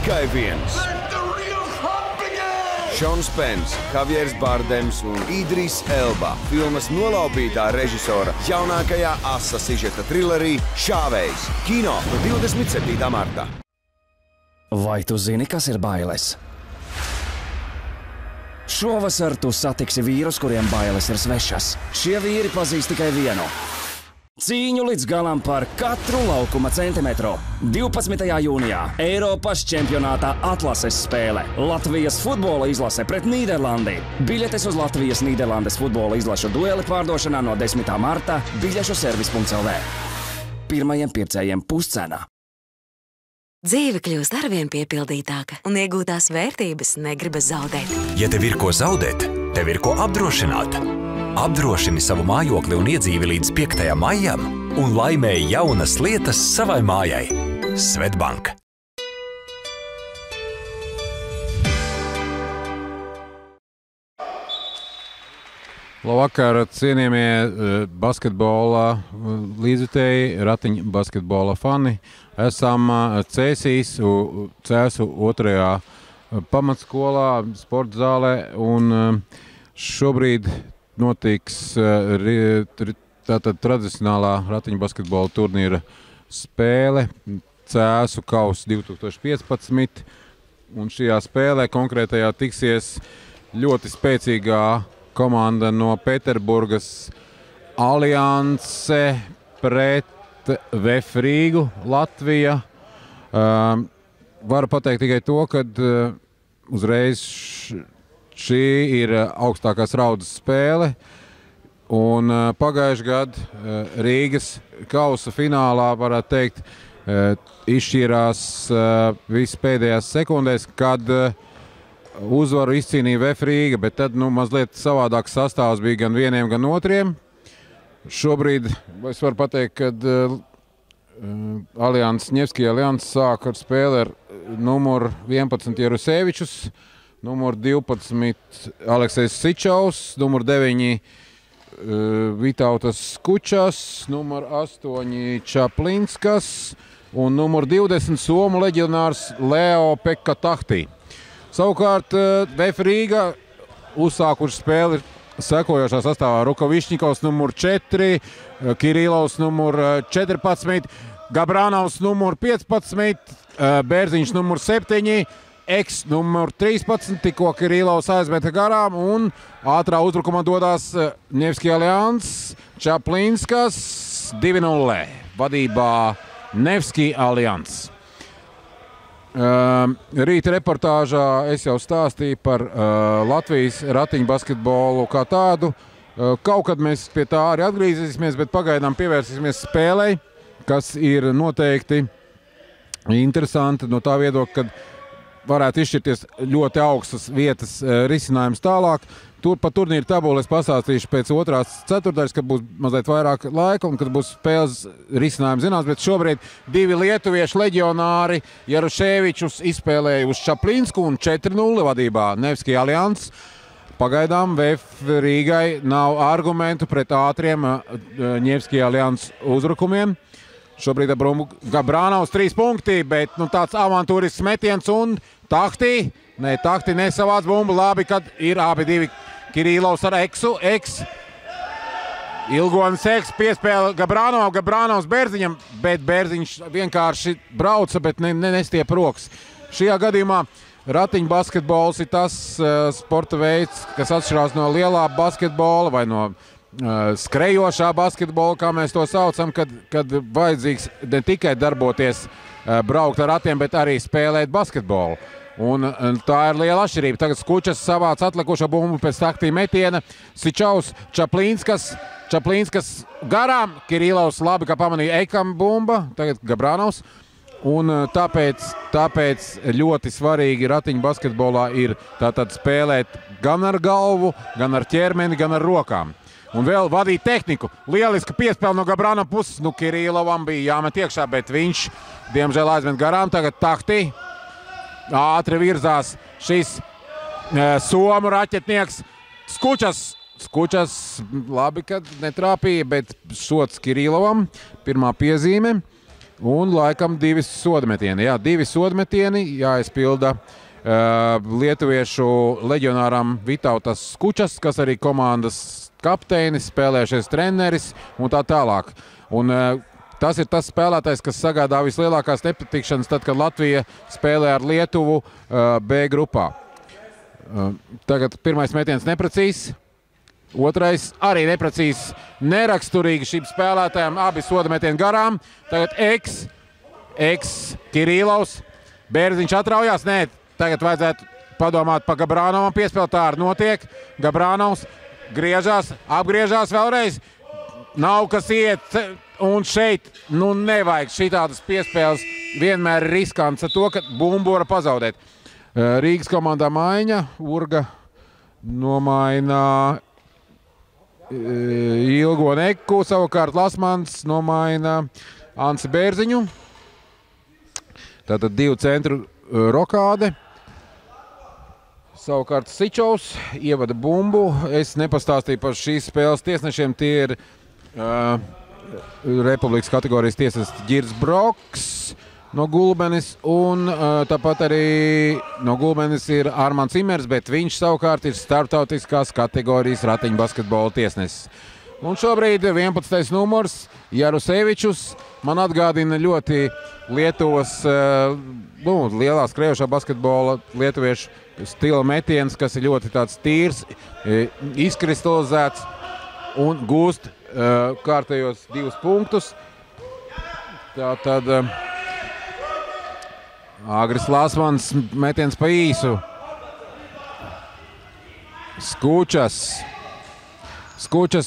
tikai viens. Šons Pens, Javieris Bardems un Idris Elba filmas nolaupītā režisora jaunākajā asa sižeta trilerī Šāvējs. Kino no 27. martā. Vai tu zini, kas ir bailes? Šovasar tu satiksi vīrus, kuriem bailes ir svešas. Šie vīri pazīst tikai vienu. Cīņu līdz galam par katru laukuma centimetru. 12. jūnijā Eiropas čempionātā atlases spēle. Latvijas futbola izlase pret Nīderlandi. Biļetes uz Latvijas-Nīderlandes futbola izlašu dueli pārdošanā no 10. marta biļešu servis.lv. Pirmajiem pircējiem puscenā. Dzīve kļūst arvien piepildītāka un iegūtās vērtības negribas zaudēt. Ja tev ir ko zaudēt, tev ir ko apdrošināt. Apdrošini savu mājokli un iedzīvi līdz 5. maijam un laimēji jaunas lietas savai mājai. Svetbank. Labvakar, cienījamie basketbola līdzjutēji, ratiņu basketbola fani. Esam Cēsīs, Cēsu 2. pamatskolā, sporta zālē, un šobrīd notiks tātad tradicionālā ratiņu basketbola turnīra spēle Cēsu kauss 2015, un šajā spēlē konkrētajā tiksies ļoti spēcīgā komanda no Pēterburgas Alianse pret VF Rīgu, Latvija. Varu pateikt tikai to, ka uzreiz šī ir augstākās raudas spēle, un pagājušajā gadā Rīgas kausa finālā, varētu teikt, izšķīrās viss pēdējās sekundēs, kad uzvaru izcīnīja VF Rīga, bet tad mazliet savādāks sastāvs bija gan vieniem, gan otriem. Šobrīd es varu pateikt, ka Nevskija Alianse sāk ar spēli ar numuru 11 Jarusevičus, numuru 12 Aleksejs Sičaus, numuru 9 Vitautas Skučas, numuru 8 Čaplinskas un numuru 20 Somu leģionārs Leo Pekka Tahtī. Savukārt VF Rīga uzsākuši spēli sekojošā sastāvā Rukavišņikovs numur 4, Kirilovs numur 14, Gabranovs numur 15, Bērziņš numur 7, Eks numur 13, tikko Kirilovs aizmeta garām, un ātrā uzbrukumā dodās Nevskija Alianse, Čaplinskas 2-0 vadībā Nevskija Alianse. Rīta reportāžā es jau stāstīju par Latvijas ratiņu basketbolu kā tādu. Kaut kad mēs pie tā arī atgriezīsimies, bet pagaidām pievērsīsimies spēlei, kas ir noteikti interesanti no tā viedokļa, kad varētu izšķirties ļoti augstas vietas risinājums tālāk. Par turnīru tabulu es pastāstīšu pēc otrās ceturtdaļas, kad būs mazliet vairāk laika un kad būs spēles risinājumi zināms, bet šobrīd 2 lietuviešu leģionāri Jaruševičus izspēlēja uz Čaplinsku un 4-0 vadībā Nevskija Alianse. Pagaidām VF Rīgai nav argumentu pret ātriem Nevskija Alianse uzbrukumiem. Šobrīd Gabranovs 3 punkti, bet tāds avantūrisks metiens un Tahtī. Tahtī nesavāc bumbu, labi, kad ir abi divi Kirilovs ar Eksu. Eks. Ilgonis Eks piespēle Gabranovam, Gabranovs Bērziņam, bet Bērziņš vienkārši brauca, bet nestiep rokas. Šajā gadījumā ratiņu basketbols ir tas sporta veids, kas atšķirās no lielā basketbola vai no skrejošā basketbola, kā mēs to saucam, kad vajadzīgs ne tikai darboties, braukt ar ratiem, bet arī spēlēt basketbolu. Un tā ir liela atšķirība. Tagad Skučas savāc atlikušo bumbu pēc Tahtī metiena. Sičaus, Čaplinskas garām. Kirilovs labi, kā pamanīja Ekam bumba. Tagad Gabranovs. Un tāpēc ļoti svarīgi ratiņu basketbolā ir tātad spēlēt gan ar galvu, gan ar ķermeni, gan ar rokām. Un vēl vadīt tehniku. Lieliska piespēle no Gabranova puses. Kirilovam bija jāmet iekšā, bet viņš diemžēl aizmet garām. Tagad Tahtī. Ātri virzās šis somu raķetnieks Skučas labi, kad netrāpīja, bet sots Kirilovam. Pirmā piezīme. Un laikam 2 sodmetieni. Jā, 2 sodmetieni jāizpilda lietuviešu leģionāram Vitautas Skučas, kas arī komandas kapteinis, spēlējušies treneris un tā tālāk. Un tas ir tas spēlētājs, kas sagādā vislielākās nepatikšanas tad, kad Latvija spēlē ar Lietuvu B grupā. Tagad pirmais metiens neprecīzs, otrais arī neprecīzs, neraksturīgi šīm spēlētājiem, abi soda metieni garām. Tagad Kirīlovs, Bērziņš atraujās, nē, tagad vajadzētu padomāt pa Gabrānovam, piespēlēt tā arī notiek. Gabrānovs griežās, apgriežās vēlreiz, nav kas iet. Un šeit nevajag šitādas piespēles, vienmēr ir riskants ar to, ka bumbu var pazaudēt. Rīgas komandā maiņa, Urga nomaina Ilgo Neku, savukārt Lasmans nomaina Ansi Bērziņu. Tātad 2 centru rokāde. Savukārt Sičovs ievada bumbu. Es nepastāstīju par šīs spēles tiesnešiem, tie ir Republikas kategorijas tiesas Ģirs Broks no Gulbenes, un tāpat arī no Gulbenes ir Armands Imers, bet viņš savukārt ir starptautiskās kategorijas ratiņu basketbola tiesnesis. Un šobrīd 11. numurs Jarusevičus man atgādina ļoti Lietuvas, lielā skrējošā basketbola lietuviešu stila metiens, kas ir ļoti tāds tīrs, izkristalizēts un gūst kārtējos 2 punktus. Tātad Agris Lasmans metiens pa īsu. Skučas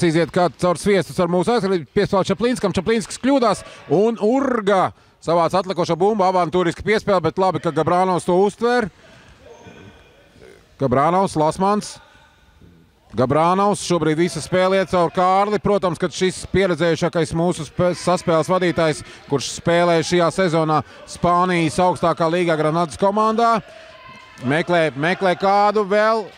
iziet kā caur sviestus ar mūsu aizsardzību, piespēlēt Čaplīnskam, Čaplīnskis kļūdās un Urga savāc atlikušo bumbu, avantūriski piespēle, bet labi, ka Gabrānovs to uztver. Gabrānovs, Lasmans. Gabrānovs šobrīd visu spēlē caur Kārli. Protams, ka šis pieredzējušākais mūsu saspēles vadītājs, kurš spēlē šajā sezonā Spānijas augstākā līgā Granadas komandā, meklē kādu vēl,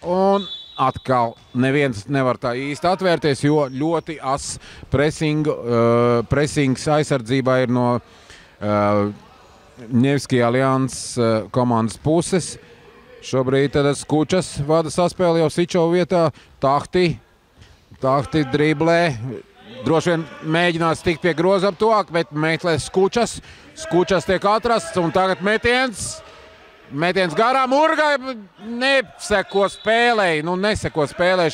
un atkal neviens nevar tā īsti atvērties, jo ļoti as pressings aizsardzībā ir no Ņevski Alians komandas puses. Šobrīd tad Skučas vada saspēli jau Sičovu vietā. Tahti driblē. Droši vien mēģinās tikt pie groza ap tuvāk, bet meklē Skučas. Skučas tiek atrasts un tagad metiens garām. Urgai neseko spēlēji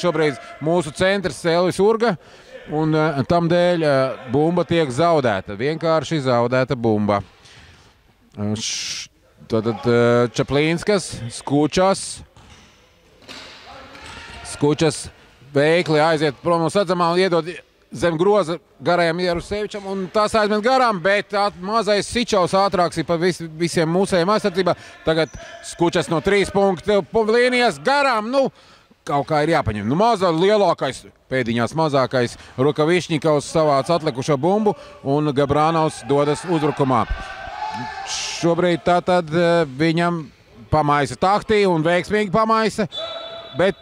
šobrīd mūsu centrs Elvis Urga. Un tam dēļ bumba tiek zaudēta. Vienkārši zaudēta bumba. Tātad Čaplīnskas, Skučas veikli aiziet prom no sadzamā un iedod zem groza garajam Jarusevičam, un tas aizmet garām, bet mazais Sičovs ātrāks ir pa visiem mūsējiem aizsardzībā. Tagad Skučas no 3 punktu līnijas garām, kaut kā ir jāpaņem. Lielākais, pēdiņās mazākais Rukavišņikovs savāc atlikušo bumbu, un Gabrānovs dodas uzbrukumā. Šobrīd tātad viņam pamaisa Tahti un veiksmīgi pamaisa, bet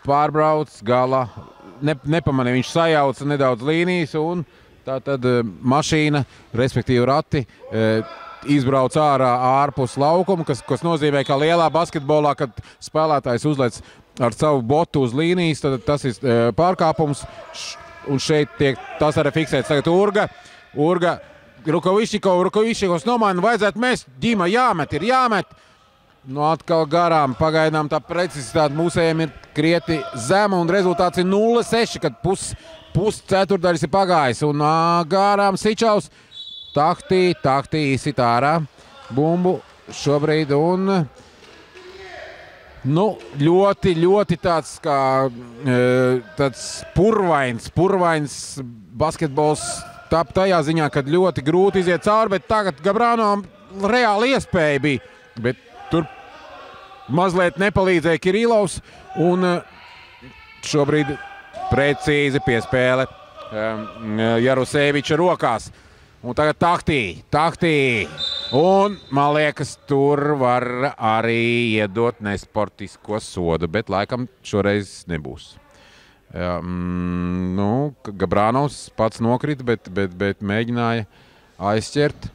pārbrauc gala. Nepamanīja, viņš sajauca nedaudz līnijas, un tātad mašīna, respektīvi rati, izbrauc ārpus laukuma, kas nozīmē, ka lielā basketbolā, kad spēlētājs uzlec ar savu botu uz līnijas, tad tas ir pārkāpums, un šeit tiek tas arī fiksēts. Tagad Urga Rukavišņikovs nomaina, vajadzētu mest, Ģima jāmet. Atkal garām, pagaidām tā precizitāte mūsējiem ir krieti zema, un rezultāts ir 0-6, kad pus ceturdaļas ir pagājis. Un garām Sičovs, Tahti izsit ārā bumbu šobrīd, un ļoti tāds kā tāds purvains basketbols tap tajā ziņā, kad ļoti grūti iziet cauri, bet tagad Gabrānovam reāli iespēja bija, bet tur mazliet nepalīdzēja Kirīlovs, un šobrīd precīzi piespēle Jaruseviča rokās. Un tagad Tahti. Un, man liekas, tur var arī iedot nesportisko sodu, bet laikam šoreiz nebūs. Gabrānovs pats nokrita, bet mēģināja aizķert,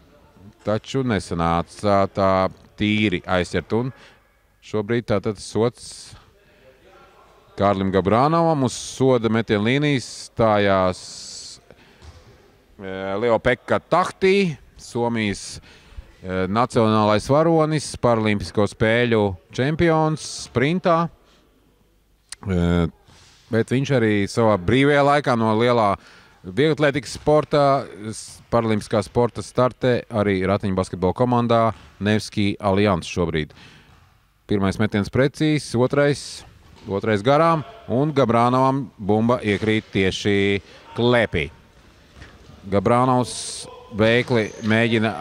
taču nesanāca tā tīri aizķert. Un šobrīd tātad sots Kārlim Gabrānovam. Uz soda metiena līnijas stājās Leo-Pekka Tahtī, Somijas nacionālais varonis, paralimpisko spēļu čempions sprintā. Bet viņš arī savā brīvajā laikā no lielā vieglatlētikas sporta, paralimpiskā sporta startē arī ratiņbasketbola komandā Nevski Alliance šobrīd. Pirmais metiens precīzs, otrais garām, un Gabrānovam bumba iekrīt tieši klēpī. Gabrānovs veikli mēģina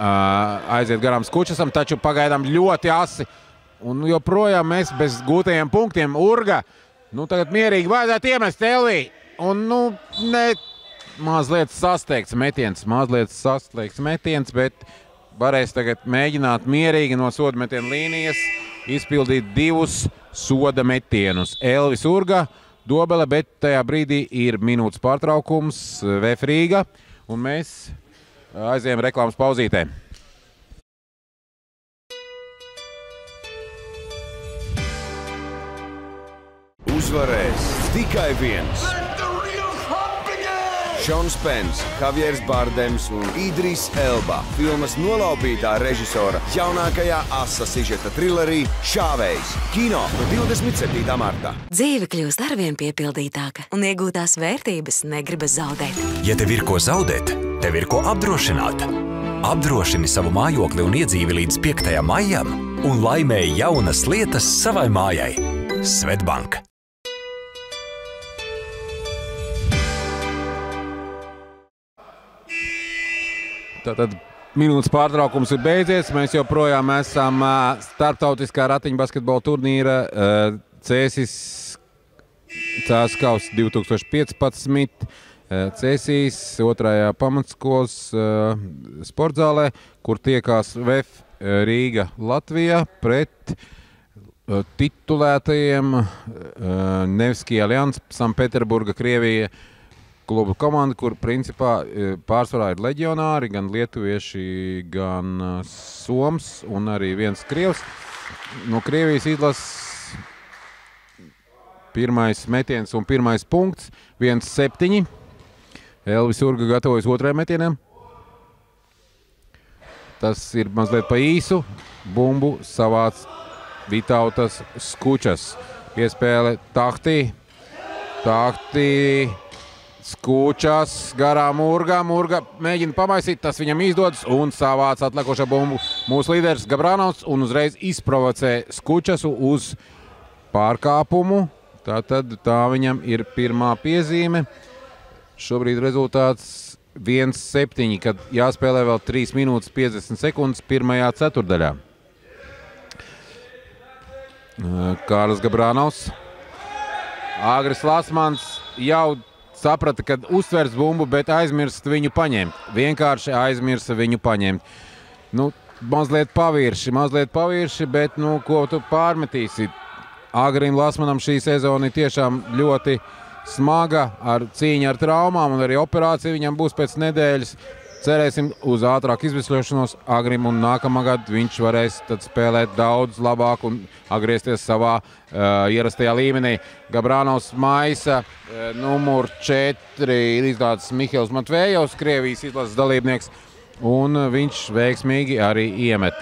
aiziet garām Skučasam, taču pagaidām ļoti asi. Un joprojām mēs bez gūtajiem punktiem. Urga, tagad mierīgi vajadzētu iemest Elvī. Un, mazliet sasteigts metiens, bet varēs tagad mēģināt mierīgi no soda metiena līnijas izpildīt 2 soda metienus. Elvis Urga, dobele, bet tajā brīdī ir minūtes pārtraukums, VF Rīga, un mēs aizējam reklāmas pauzītē. Uzvarēs tikai viens. Šons Pens, Javiers Bardems un Idris Elba. Filmas nolaupītā režisora jaunākajā asa sižeta trilerī Šāvējs. Kino no 27. martā. Dzīve kļūst arvien piepildītāka un iegūtās vērtības negribas zaudēt. Ja tev ir ko zaudēt, tev ir ko apdrošināt. Apdrošini savu mājokli un iedzīvi līdz 5. maijam un laimēji jaunas lietas savai mājai. Svetbank. Tātad minūtes pārtraukums ir beidzies. Mēs joprojām esam starptautiskā ratiņbasketbola turnīra Cēsis Cēskaus 2015. Cēsīs 2. pamatskolas sportzālē, kur tiekās VF Rīga Latvija pret titulētajiem Nevski Alliance, Sanpēterburga, Krievija klubu komanda, kur principā pārsvarā ir leģionāri, gan lietuvieši, gan soms un arī viens krievs. No Krievijas izlases pirmais metiens un pirmais punkts, 1-7. Elvis Urga gatavojas 2. metienam. Tas ir mazliet pa īsu. Bumbu savāc Vitautas Skučas. Piespēle Tahtī. Skučas garām Urgam. Urga mēģina pamaisīt, tas viņam izdodas un savāc atliekošo bumbu mūsu līderis Gabrānovs un uzreiz izprovocē Skučasu uz pārkāpumu. Tātad tā viņam ir pirmā piezīme. Šobrīd rezultāts 1-7, kad jāspēlē vēl 3 minūtes 50 sekundes pirmajā ceturdaļā. Kārlis Gabrānovs. Agris Lasmans jau saprata, kad uztvers bumbu, bet aizmirst viņu paņemt. Vienkārši aizmirsa viņu paņemt. Mazliet pavirši, bet ko tu pārmetīsi? Agrim Lasmanam šī sezona ir tiešām ļoti smaga, ar cīņu ar traumām, un arī operācija viņam būs pēc nedēļas. Cerēsim uz ātrāku izvesļošanos Agrim, un nākamā gada viņš varēs tad spēlēt daudz labāk un atgriezties savā ierastajā līmenī. Gabrānovs maisa, numur 4 ir izlādes Mihails Matvējovs, Krievijas izlases dalībnieks, un viņš veiksmīgi arī iemet.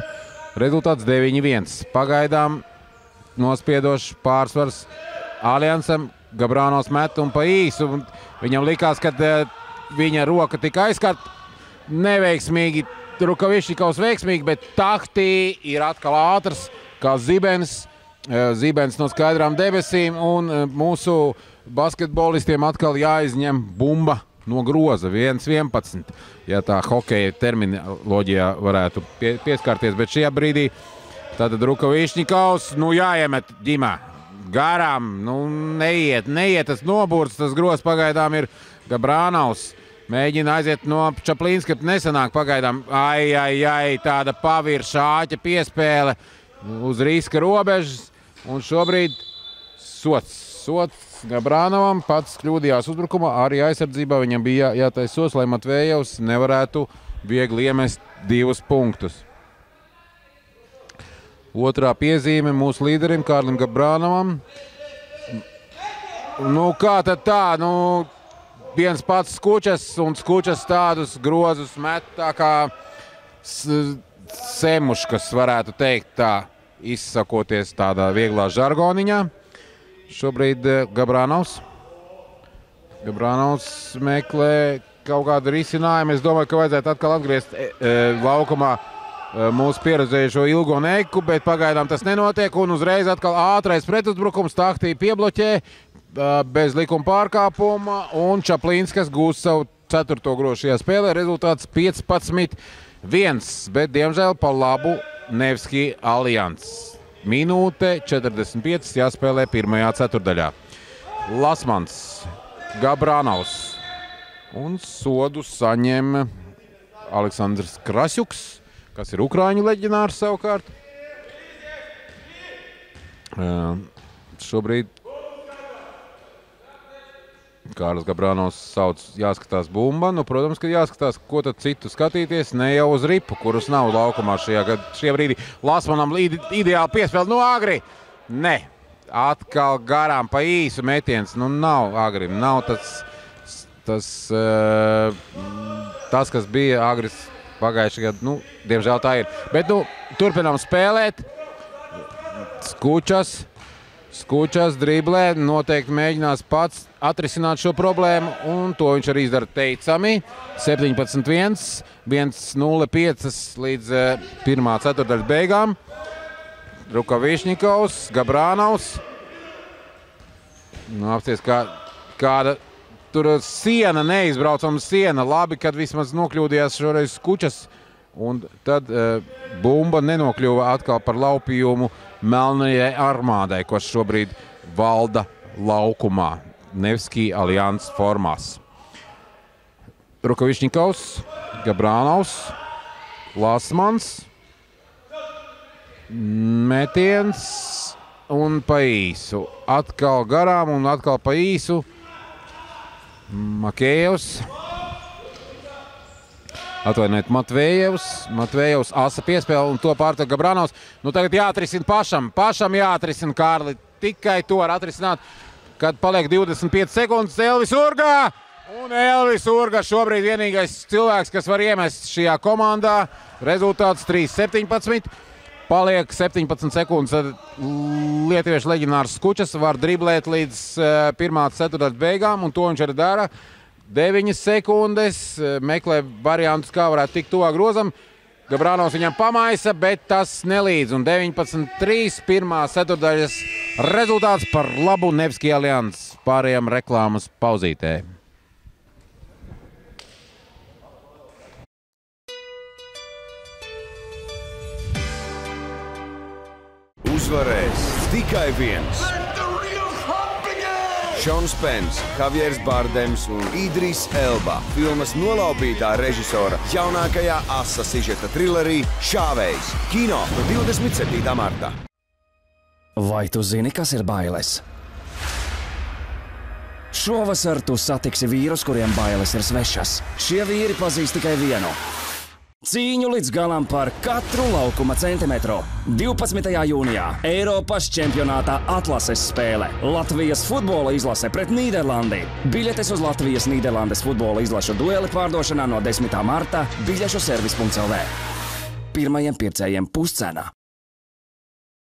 Rezultāts 9-1. Pagaidām nospiedošs pārsvars Aliansam. Gabrānovs met un pa īsu. Viņam likās, ka viņa roka tika aizskarta. Neveiksmīgi, Rukavišķikovs veiksmīgi, bet Tahtī ir atkal ātrs kā zibens. Zibens no skaidrām debesīm, un mūsu basketbolistiem atkal jāizņem bumba no groza 1-11. Ja tā hokeja terminoloģijā varētu pieskārties, bet šajā brīdī tātad Rukavišķikovs, jāiemet ģimā. Garām, neiet tas nobūrs, tas grozs pagaidām ir Gabrānovs. Mēģina aiziet no Čaplīnska, nesanāk pagaidām. Tāda pavirša āķa piespēle uz riska robežas. Un šobrīd sots Gabrānovam, pats kļūdījās uzbrukumā, arī aizsardzībā viņam bija jātais sots, lai Matvējovs nevarētu viegli iemest 2 punktus. Otrā piezīme mūsu līderim Kārlim Gabrānovam. Nu, kā tad tā? Nu, viens pats Skučas un Skučas tādus grozus met tā kā semuškas, varētu teikt tā, izsakoties tādā vieglā žargoniņā. Šobrīd Gabrānovs meklē kaut kādu risinājumu. Es domāju, ka vajadzētu atkal atgriezt laukumā mūsu pieredzējušo Ilgo Neiku, bet pagaidām tas nenotiek, un uzreiz atkal ātrais pretuzbrukums, Tahtī piebloķē bez likuma pārkāpuma, un Čaplīnskas gūst savu 4. grozu šajā spēlē. Rezultāts 15-1, bet diemžēl pa labu Nevski Alians. Minūte 45 jāspēlē pirmajā ceturdaļā. Lasmans, Gabrānovs un sodu saņem Aleksandrs Krasjuks, kas ir Ukraiņu leģionārs savukārt. Šobrīd Kārlis Gabrānovs sauc jāskatās bumba. Nu, protams, ka jāskatās, ko tad citu skatīties, ne jau uz ripu, kurus nav laukumā šajā brīdī. Lasmanam ideāli piespēlēt, nu agri. Ne, atkal garām pa īsu metiens. Nu, nav agri, nav tas, kas bija agris pagājušajā gadā. Nu, diemžēl tā ir. Bet, nu, turpinām spēlēt. Skučas driblē, noteikti mēģinās pats atrisināt šo problēmu, un to viņš arī izdara teicami. 17-1, 1:05 līdz pirmā ceturdaļas beigām. Rukavišņikovs, Gabrānovs. Nu, apsties, kāda tur siena, neizbraucama siena. Labi, kad vismaz nokļūdījās šoreiz Skučas, un tad bumba nenokļuva atkal par laupījumu Melnajai armādai, kas šobrīd valda laukumā Nevski Alians formās. Rukavišņikovs, Gabrānovs, Lasmans, metiens un pa īsu. Atkal garām un atkal pa īsu. Makējevs. Atvainojiet, Matvējevs asa piespēle un to pārtek Gabrānovs. Nu tagad jāatrisina pašam jāatrisina, Kārli. Tikai to var atrisināt, kad paliek 25 sekundes. Elvis Urga! Un Elvis Urga šobrīd vienīgais cilvēks, kas var iemest šajā komandā. Rezultāts 3-17. Paliek 17 sekundes. Lietuviešu leģionārs Skučas var driblēt līdz pirmā ceturtdaļas beigām, un to viņš arī dara. 9 sekundes, meklē variantus, kā varētu tikt tuvāk grozam. Gabrānovs viņam pamaisa, bet tas nelīdz. Un 19-3 pirmā ceturtdaļas rezultāts par labu Nevski Alians. Pārējām reklāmas pauzītē. Uzvarēs tikai viens. Šons Pens, Javiers Bardems un Idris Elba. Filmas nolaupītā režisora jaunākajā asa sižeta trilerī Šāvējs. Kino no 27. martā. Vai tu zini, kas ir bailes? Šovasar tu satiksi vīrus, kuriem bailes ir svešas. Šie vīri pazīst tikai vienu. Cīņu līdz galam par katru laukuma centimetru. 12. jūnijā Eiropas čempionātā atlases spēle. Latvijas futbola izlase pret Nīderlandi. Biļetes uz Latvijas-Nīderlandes futbola izlašu dueli pārdošanā no 10. marta biļešu servis.lv. Pirmajiem pircējiem puscenā.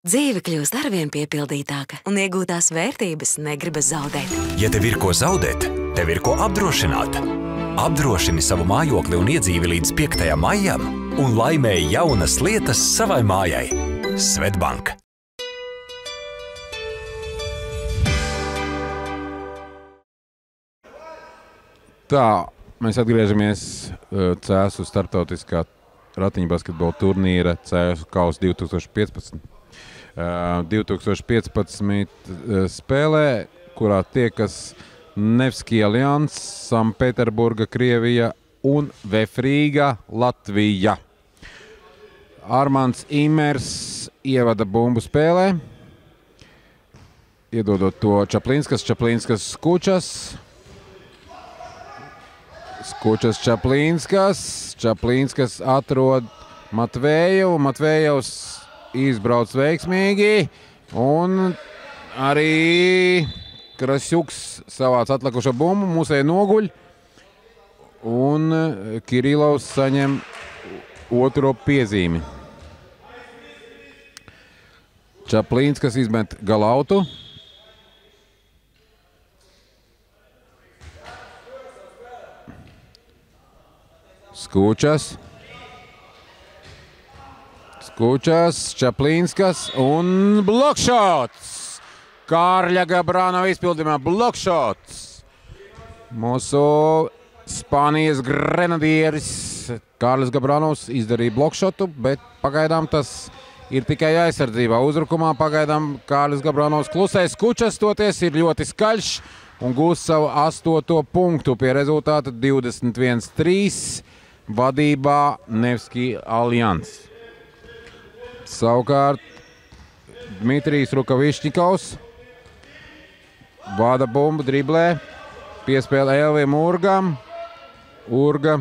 Dzīve kļūst arvien piepildītāka, un iegūtās vērtības negribas zaudēt. Ja tev ir ko zaudēt, tev ir ko apdrošināt. Apdrošini savu mājokli un iedzīvi līdz 5. maijam un laimēji jaunas lietas savai mājai. Svetbank. Tā, mēs atgriežamies Cēsu starptautiskā ratiņbasketbola turnīra Cēsu kausa 2015. 2015 spēlē, kurā tiekas Nevski Alians, Sanpēterburga, Krievija un Vefrīga, Latvija. Armands Imers ievada bumbu spēlē, iedodot to Čaplīnskas Skučas. Skučas Čaplīnskas. Čaplīnskas atrod Matvēju. Matvējevs izbrauc veiksmīgi. Un arī Krasjuks savāc atlikušo bumbu. Musēja noguļ. Un Kirilovs saņem otro piezīmi. Čaplīnskas izmet galautu. Skučas. Čaplīnskas un blokšots. Kārļa Gabrānova izpildījumā blokšots. Mūsu Spānijas grenadieris Kārlis Gabrānovs izdarīja blokšotu, bet pagaidām tas ir tikai aizsardzībā. Uzbrukumā pagaidām Kārlis Gabrānovs klusē. Skučas toties ir ļoti skaļš un gūs savu 8. punktu pie rezultāta 21-3 vadībā Nevski Aljans. Savukārt Dmitrijs Rukavišņikovs vada bumbu driblē, piespēlē Elvim Urgam. Urga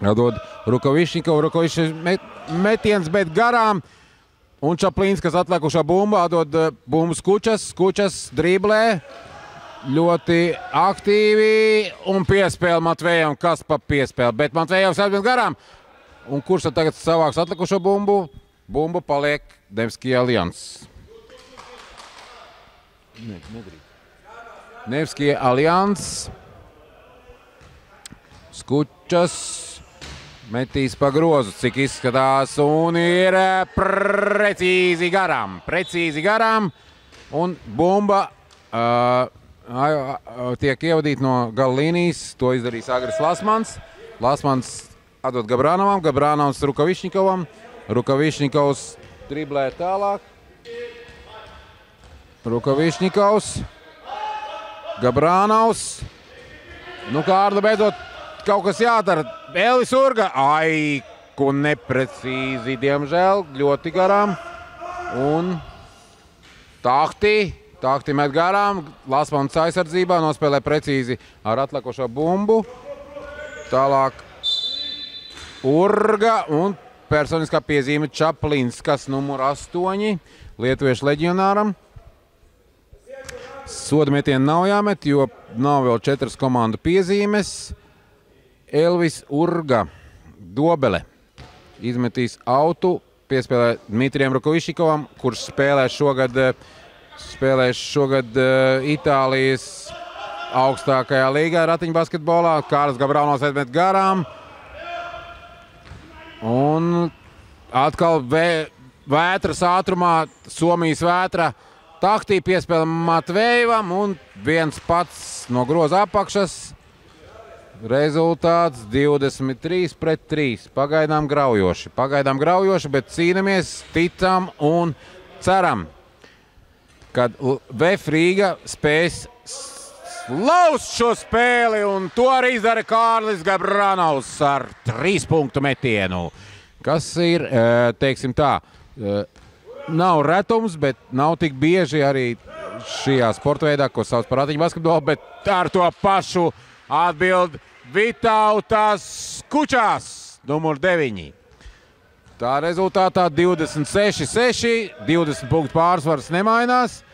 atdod Rukavišņikovu. Metiens, bet garām. Un Čaplīnskas atlikušā bumba atdod bumbu Skučas. Skučas driblē ļoti aktīvi un piespēle Matvējam. Kas pa piespēle? Bet Matvējams atbild garām. Un kurš tad tagad savāks atlikušo bumbu? Bumba paliek Nevski Aljans. Nevski Aljans. Skučas metīs pa grozu, cik izskatās, un ir precīzi garām. Un bumba tiek ievadīta no gala līnijas. To izdarīs Agris Lasmans. Lasmans atdod Gabrānovam, Gabrānovs Rukavišņikovam. Rukavišņikovs driblē tālāk. Rukavišņikovs. Gabrānovs. Nu, Kārli, beidzot, kaut kas jādara. Elvis Urga. Ai, ko neprecīzi, diemžēl, ļoti garām. Un Tahti met garām. Lasmans aizsardzībā nospēlē precīzi ar atlikušo bumbu. Tālāk Urga un personiskā piezīme Čaplīnskas numur 8 lietuviešu leģionāram. Soda metienu nav jāmet, jo nav vēl 4 komandu piezīmes. Elvis Urga dobele izmetīs autu, piespēlē Dmitrijam Rukavišņikovam, kurš spēlēs šogad Itālijas augstākajā līgā ratiņbasketbolā. Kārlis Gabrānovs aizmet garām. Un atkal vētras ātrumā, Somijas vētra. Tahtī piespēlē Matvējevam un viens pats no groza apakšas. Rezultāts 23-3. Pagaidām graujoši, bet cīnamies, ticam un ceram, kad VF Rīga spēs lauzt šo spēli, un to arī izdara Kārlis Gabrānovs ar 3 punktu metienu. Kas ir, teiksim tā, nav retums, bet nav tik bieži arī šajā sporta veidā, ko sauc par ratiņbasketbolu, bet ar to pašu atbild Vitautas Skučas, numur 9. Tā rezultātā 26-6, 20 punktu pārsvars nemainās.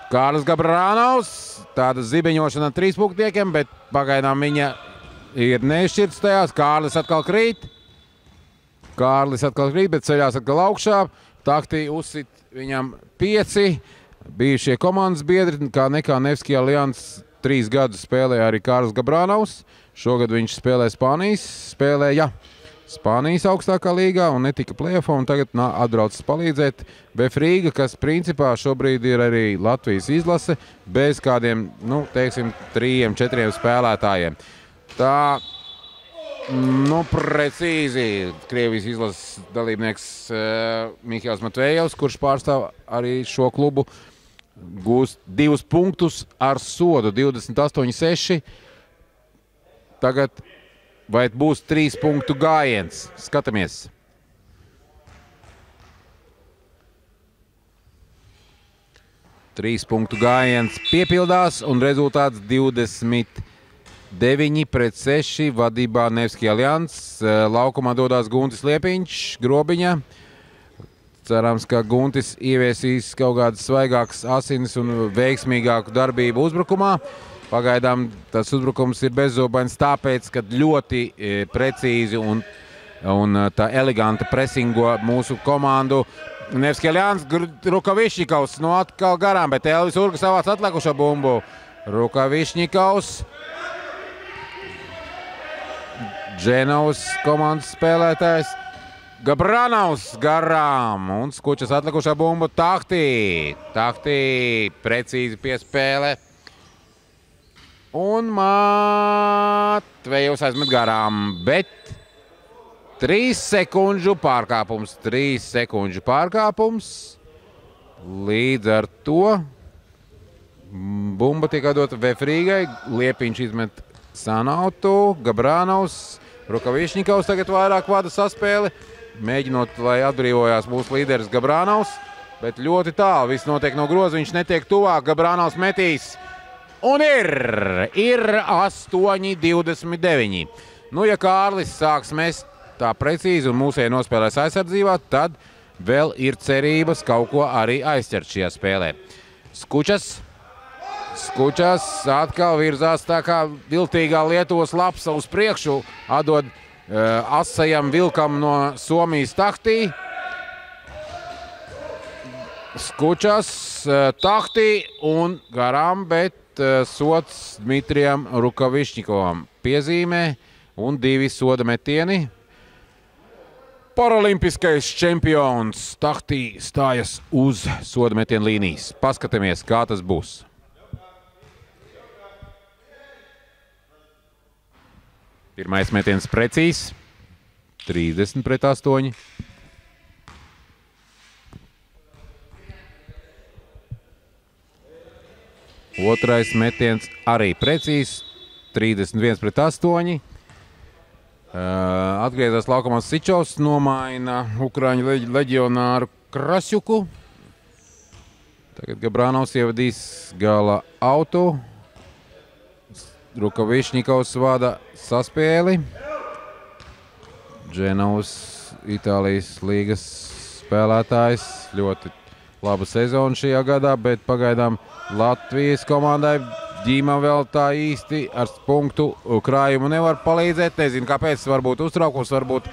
Kārlis Gabrānovs, tāda zibeņošana ar 3 punktiem, bet pagaidām viņa ir nešķirts tajās. Kārlis atkal krīt, bet ceļās atkal augšā. Taktī uzsit viņam 5. Bijušie komandas biedri, kā nekā Nevski Aljans 3 gadus spēlēja arī Kārlis Gabrānovs. Šogad viņš spēlēja Spānijas augstākā līgā un netika play-offā, un tagad atbraucis palīdzēt VF Rīga, kas principā šobrīd ir arī Latvijas izlase bez kādiem, teiksim, 3-4 spēlētājiem. Tā, precīzi Krievijas izlases dalībnieks Mihails Matvējevs, kurš pārstāv arī šo klubu, gūst 2 punktus ar sodu 28-6. Tagad vai būs 3 punktu gājiens? Skatāmies. Trīs punktu gājiens piepildās un rezultāts 20-3. 9-6 vadībā Nevski Aljans. Laukumā dodās Guntis Liepiņš, grobiņa. Cerams, ka Guntis ieviesīs kaut kādas svaigākas asinis un veiksmīgāku darbību uzbrukumā. Pagaidām tas uzbrukums ir bezzobains tāpēc, ka ļoti precīzi un tā eleganta presingo mūsu komandu. Nevski Aljans, Rukavišņikovs no atkal garām, bet Elvis Urga savāc atlikušo bumbu. Rukavišņikovs. Dženovs komandas spēlētājs. Gabranovs garām un Skučas atlikušā bumbu Tahtī. Tahtī precīzi piespēle. Un Matvejovs aizmet garām, bet 3 sekundžu pārkāpums. 3 sekundžu pārkāpums. Līdz ar to bumba tiek atdota Vefrīgai. Liepiņš izmet Sanautu, Gabranovs, Rukavišņikovs tagad vairāk vada saspēli. Mēģinot, lai atbrīvojās mūsu līderis Gabranovs, bet ļoti tālu. Viss notiek no groza, viņš netiek tuvāk. Gabranovs metīs. Un ir 8-29. Nu, ja Kārlis sāks mest tā precīzi un mūsēji nospēlēs aizsardzībā, tad vēl ir cerības kaut ko arī aizķert šajā spēlē. Skučas atkal virzās tā kā viltīgā Lietuvas lapsa uz priekšu, atdod asajam vilkam no Somijas Tahtī. Skučas, Tahtī un garām, bet sots Dmitrijam Rukavišņikovam piezīmē un 2 soda metieni. Paralimpiskais čempions Tahtī stājas uz soda metienu līnijas. Paskatāmies, kā tas būs. Pirmais metiens precīzs. 30-8. Otrais metiens arī precīzs. 31-8. Atgriezās laukumā Sičovs, nomaina Ukraiņu leģionāru Krasjuku. Tagad Gabranovs ievadīs gala autu. Rukavišņikovs vada saspēli. Dženovs, Itālijas līgas spēlētājs. Ļoti laba sezona šajā gadā, bet pagaidām Latvijas komandai ģīmam vēl tā īsti ar punktu krājumu nevar palīdzēt. Nezinu, kāpēc, varbūt uztraukums, varbūt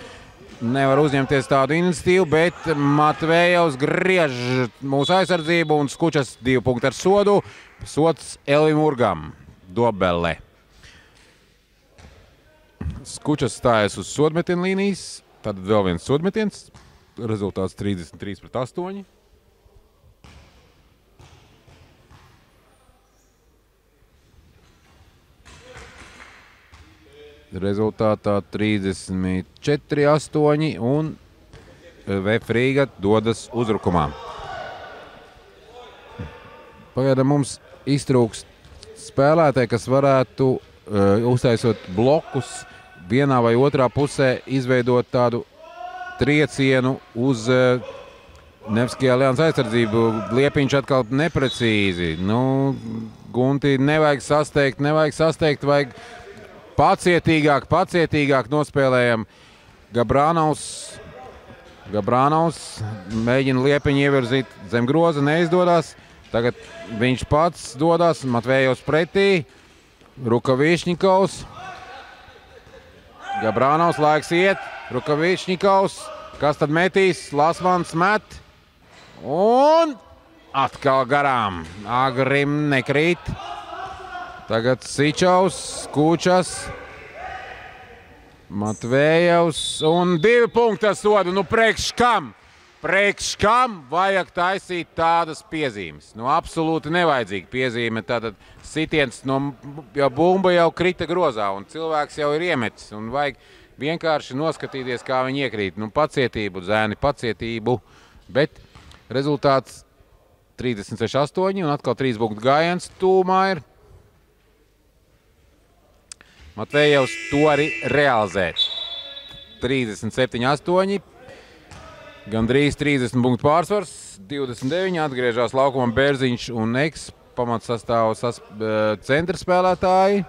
nevar uzņemties tādu iniciatīvu, bet Matvejovs griež mūsu aizsardzību un Skučas 2 punkti ar sodu. Sots Elvim Urgam, Dobele. Skučas stājas uz sodmetienu līnijas, tad vēl viens sodmetiens, rezultāts 33-8. Rezultātā 34-8 un Vefrīga dodas uzbrukumā. Pagaidām mums iztrūkst spēlētāji, kas varētu uztaisot blokus vienā vai otrā pusē, izveidot tādu triecienu uz Nevski Aljans aizsardzību. Liepiņš atkal neprecīzi. Nu, Gunti nevajag sasteigt, vajag pacietīgāk nospēlējam. Gabranovs mēģina Liepiņu ievirzīt zem groza, neizdodas. Tagad viņš pats dodas, Matvejovs pretī. Rukavišņikovs. Gabranovs, laiks iet. Rukavišņikovs. Kas tad metīs? Lasmans met. Un atkal garām. Agrim nekrīt. Tagad Sičovs, Skučas. Matvejovs. Un 2 punkti ar sodu. Nu, priekš kam? Priekš kam vajag taisīt tādas piezīmes? Nu, absolūti nevajadzīgi piezīme. Tātad sitiens, jo bumba jau krita grozā un cilvēks jau ir iemetis. Un vajag vienkārši noskatīties, kā viņi iekrīt. Nu, pacietību, zēni, pacietību. Bet rezultāts 36-8 un atkal 3 punktu gājiens tūmā ir. Matvejovs to arī realizē. 37-8. Gandrīz 30 punktu pārsvars, 29, atgriežās laukumam Bērziņš un Eks, pamatsastāvs centra spēlētāji.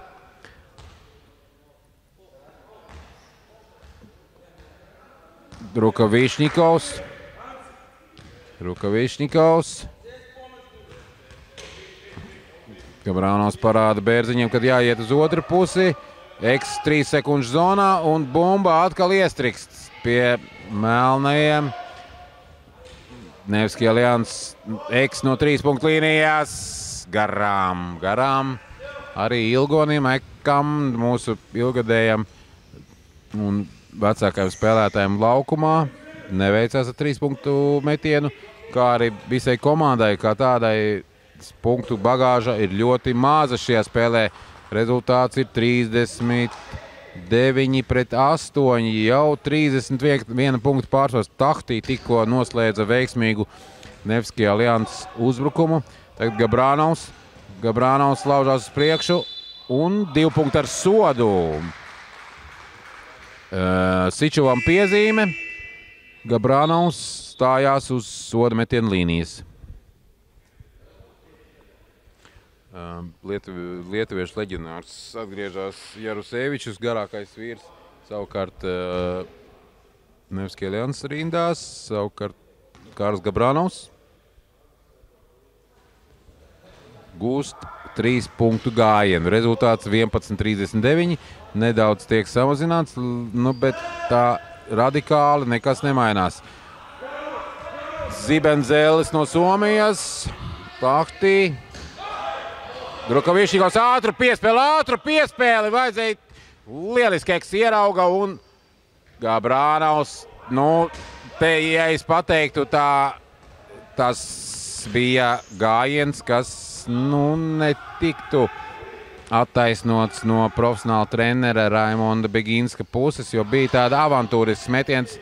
Rukavišņikovs. Gabrānovs parāda Bērziņam, kad jāiet uz otru pusi. Eks 3 sekundžu zonā un bumba atkal iestrikst pie melnajiem. Nevski Alians, Eks no 3 punktu līnijās. Garām. Arī Ilgonim, Ekam, mūsu ilgadējam un vecākajam spēlētājiem laukumā. Neveicās ar 3 punktu metienu, kā arī visai komandai, kā tādai punktu bagāža ir ļoti maza šajā spēlē. Rezultāts ir 39-8, jau 31 punktu pārsvars. Tahtī tikko noslēdza veiksmīgu Nevski Alians uzbrukumu. Tagad Gabrānovs laužās uz priekšu un 2 punkti ar sodu. Sičovam piezīme. Gabrānovs stājās uz soda metienu līnijas. Lietuviešu leģionārs atgriežās Jarusevičus, garākais vīrs. Savukārt Nevski Alians rindās, savukārt Kārls Gabrānovs gūst 3 punktu gājienu. Rezultāts 11-39. Nedaudz tiek samazināts, bet tā radikāli nekas nemainās. Zibenzēlis no Somijas. Tahtī. Rukavišņikovs ātru piespēli. Vajadzēja lieliski Eks ierauga un Gabrānovs. Te, ja es pateiktu, tas bija gājiens, kas netiktu attaisnots no profesionāla trenera Raimonda Beginska puses, jo bija tāda avantūrisks metiens.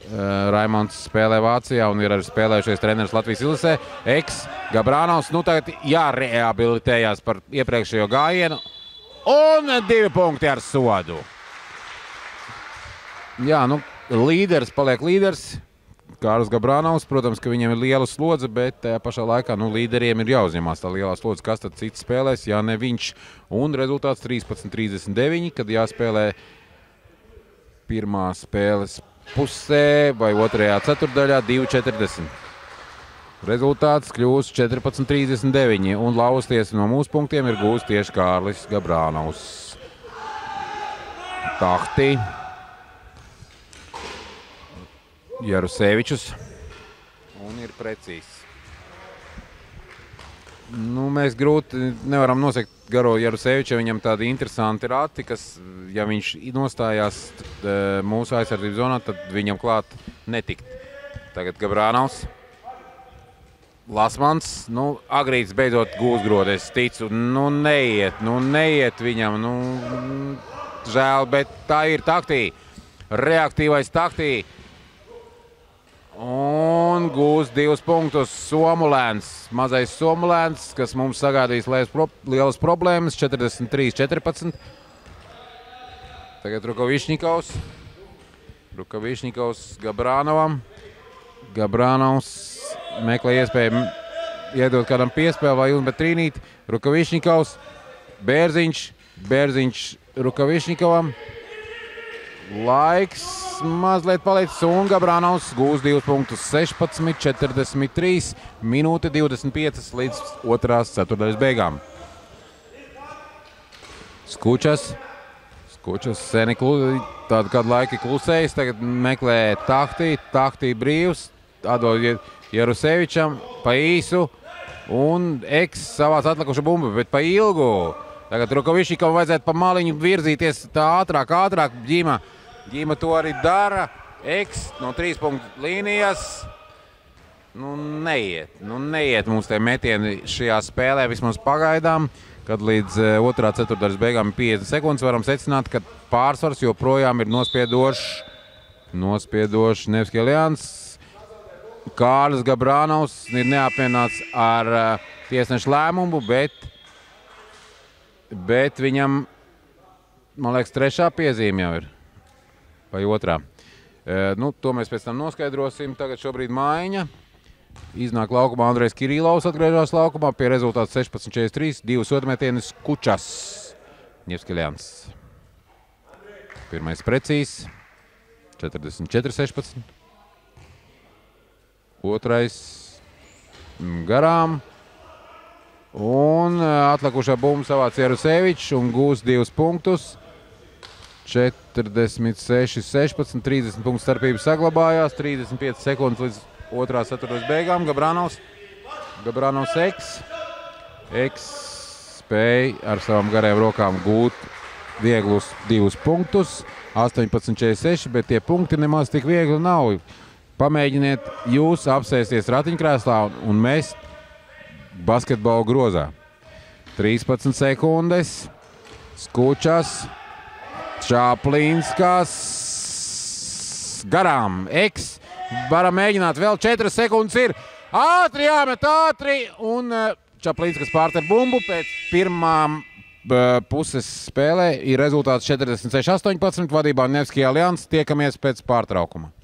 Raimonds spēlē Vācijā un ir arī spēlējušies treneris Latvijas izlasē. Eks, Gabrānovs, tagad jārehabilitējās par iepriekšējo gājienu un 2 punkti ar sodu. Jā, līderis paliek līderis. Kārls Gabrānovs, protams, ka viņam ir liela slodze, bet tajā pašā laikā līderiem ir jāuzņemās tā lielā slodze. Kas tad cits spēlēs, ja ne viņš? Un rezultāts 13-39, kad jāspēlē pirmā spēles pusē vai otrajā ceturtdaļā 2:40. Rezultāts kļūst 14-39 un lausties no mūsu punktiem ir gūst tieši Kārlis Gabrānovs. Tahtī. Jarusevičus. Un ir precīzs. Mēs grūti nevaram nosekt garo Jaruseviču, viņam tādi interesanti rati, kas, ja viņš nostājās mūsu aizsardzības zonā, tad viņam klāt netikt. Tagad Gabrānovs. Lasmans, agrīts beidzot gūs grodu, es ticu. Neiet viņam, žēl, bet tā ir Tahtī. Reaktīvais Tahtī. Un gūs 2 punktus Somulēns. Mazais Somulēns, kas mums sagādīs lielas problēmas. 43-14. Tagad Rukavišņikovs Gabrānovam. Gabrānovs meklē iespēju iedot kādam piespēli vai bet trīnīt. Rukavišņikovs. Bērziņš Rukavišņikovam. Laiks mazliet palicis un Gabrānovs gūs 2 punktus 16-43, minūte 25 līdz otrās ceturtdaļas beigām. Skučas seni tādu kādu laiku klusējis, tagad meklē Tahtī brīvs, atdod Jarusevičam pa īsu un Eks savāc atlikušu bumbu, bet pa ilgu. Tagad Rukavišņikovam vajadzētu pa maliņu virzīties tā ātrāk. Ģīma to arī dara. Eks no 3 punktu līnijas. Neiet mums tie metieni šajā spēlē vismaz pagaidām, kad līdz otrā ceturtdaļas beigām ir 50 sekundes. Varam secināt, ka pārsvars joprojām ir nospiedošs Nevski Alians. Kārlis Gabrānovs ir neapmierināts ar tiesneša lēmumu, bet viņam, man liekas, 3. piezīme jau ir. Vai 2. To mēs pēc tam noskaidrosim. Tagad šobrīd maiņa. Iznāk laukumā Andrejs Kirīlovs, atgriežās laukumā pie rezultāta 16-43. 2 sodmetienis Kučas. Nevski Alians. Pirmais precīzs. 44-16. Otrais garām. Un atlikušā bumba savāc Jarusevičs un gūs 2 punktus. 46-16, 30 punktu starpība saglabājās, 35 sekundes līdz otrās ceturtdaļas beigām. Gabranovs Eks spēja ar savām garajām rokām gūt vieglus 2 punktus. 18-46, bet tie punkti nemaz tik viegli nav. Pamēģiniet jūs apsēsties ratiņkrēslā un mest basketbolu grozā. 13 sekundes. Skučas. Čaplinskas garām. Eks. Varam mēģināt. Vēl 4 sekundes ir. Ātri jāmet ātri. Un Čaplinskas pārter bumbu. Pēc pirmām puses spēlē ir rezultāts 46-18. Vadībā Nevski Aljans. Tiekamies pēc pārtraukuma.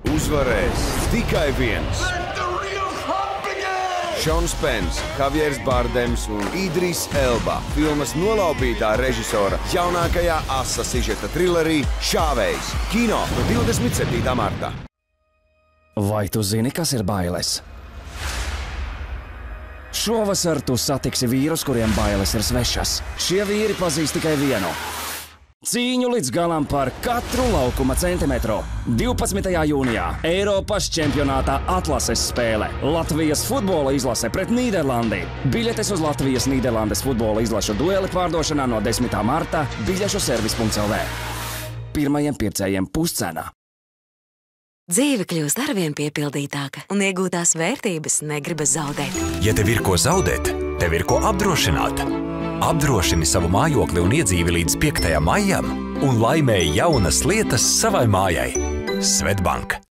Uzvarēs tikai viens. Šons Pens, Javiers Bardems un Idris Elba. Filmas Nolaupītā režisora jaunākajā asa sižeta trilerī Šāvējs. Kino no 27. martā. Vai tu zini, kas ir bailes? Šovasar tu satiksi vīrus, kuriem bailes ir svešas. Šie vīri pazīst tikai vienu. Cīņu līdz galam par katru laukuma centimetru. 12. jūnijā Eiropas čempionātā atlases spēle. Latvijas futbola izlase pret Nīderlandi. Biļetes uz Latvijas-Nīderlandes futbola izlašu dueli pārdošanā no 10. marta biļešu servis.lv. Pirmajiem pircējiem puscenā. Dzīve kļūst arvien piepildītāka un iegūtās vērtības negribas zaudēt. Ja tev ir ko zaudēt, tev ir ko apdrošināt. Apdrošini savu mājokli un iedzīvi līdz 5. maijam un laimēji jaunas lietas savai mājai. Svetbank.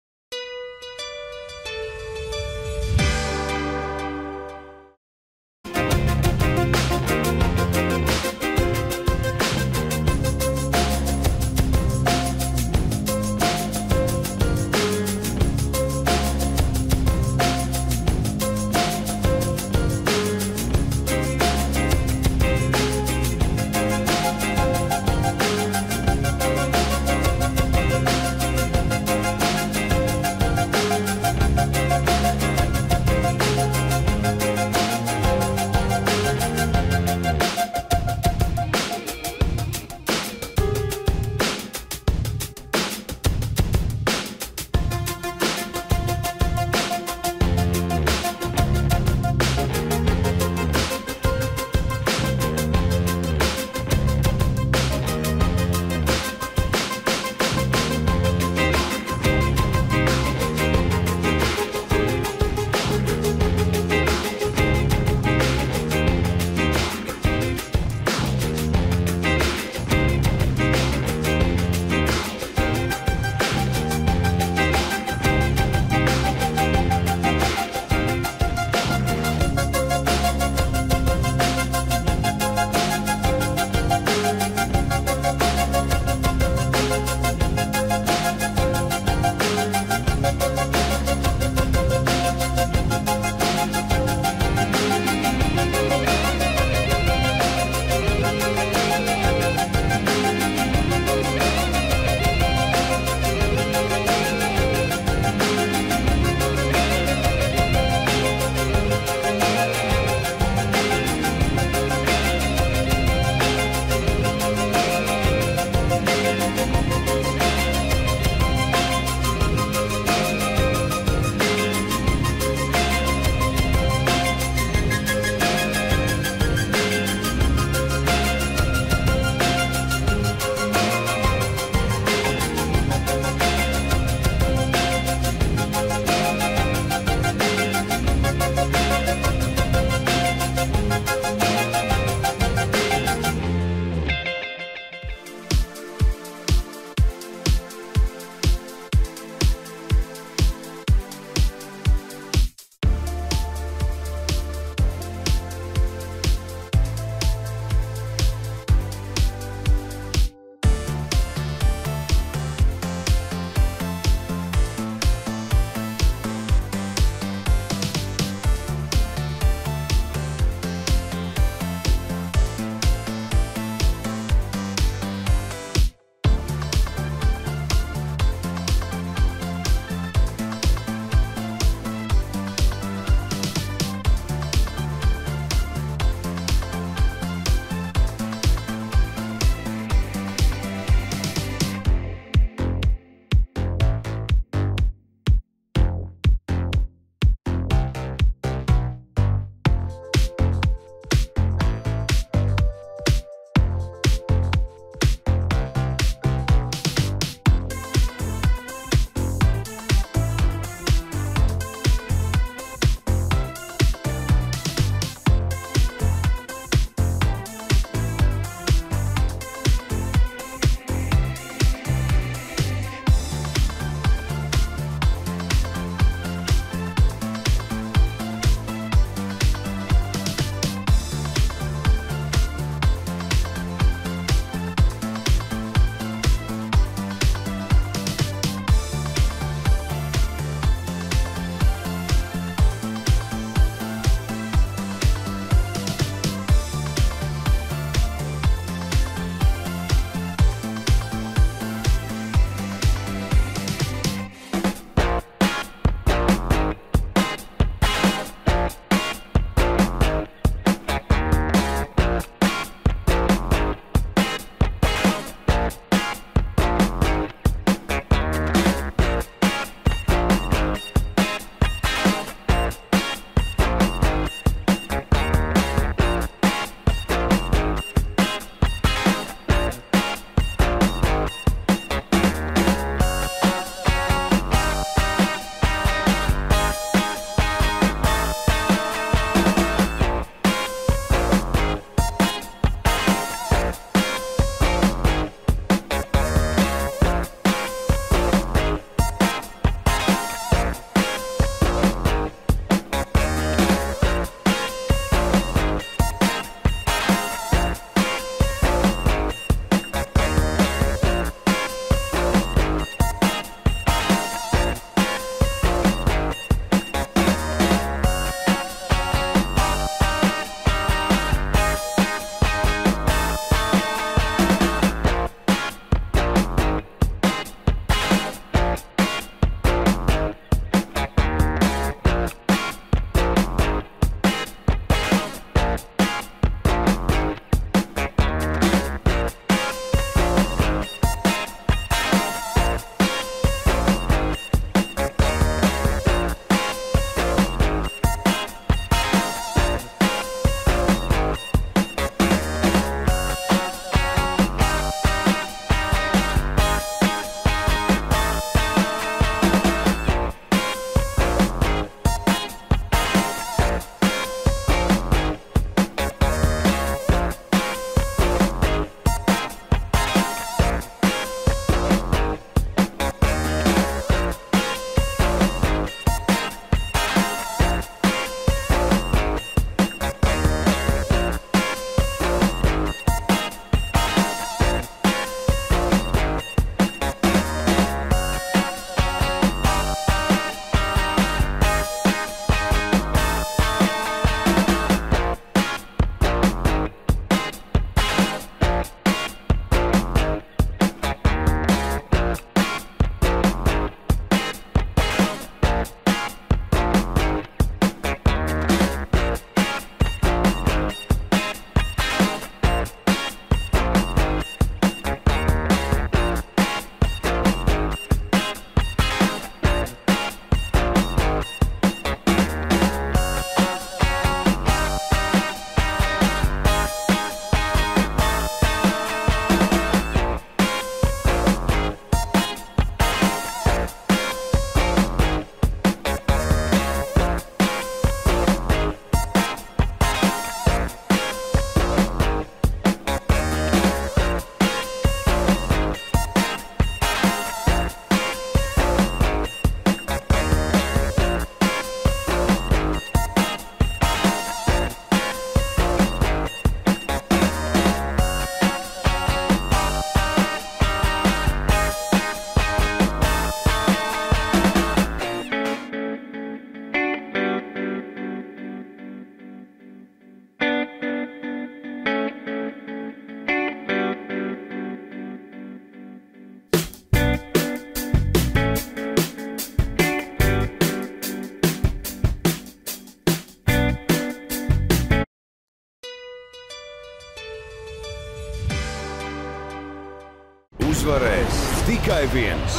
uzvarēs tikai viens.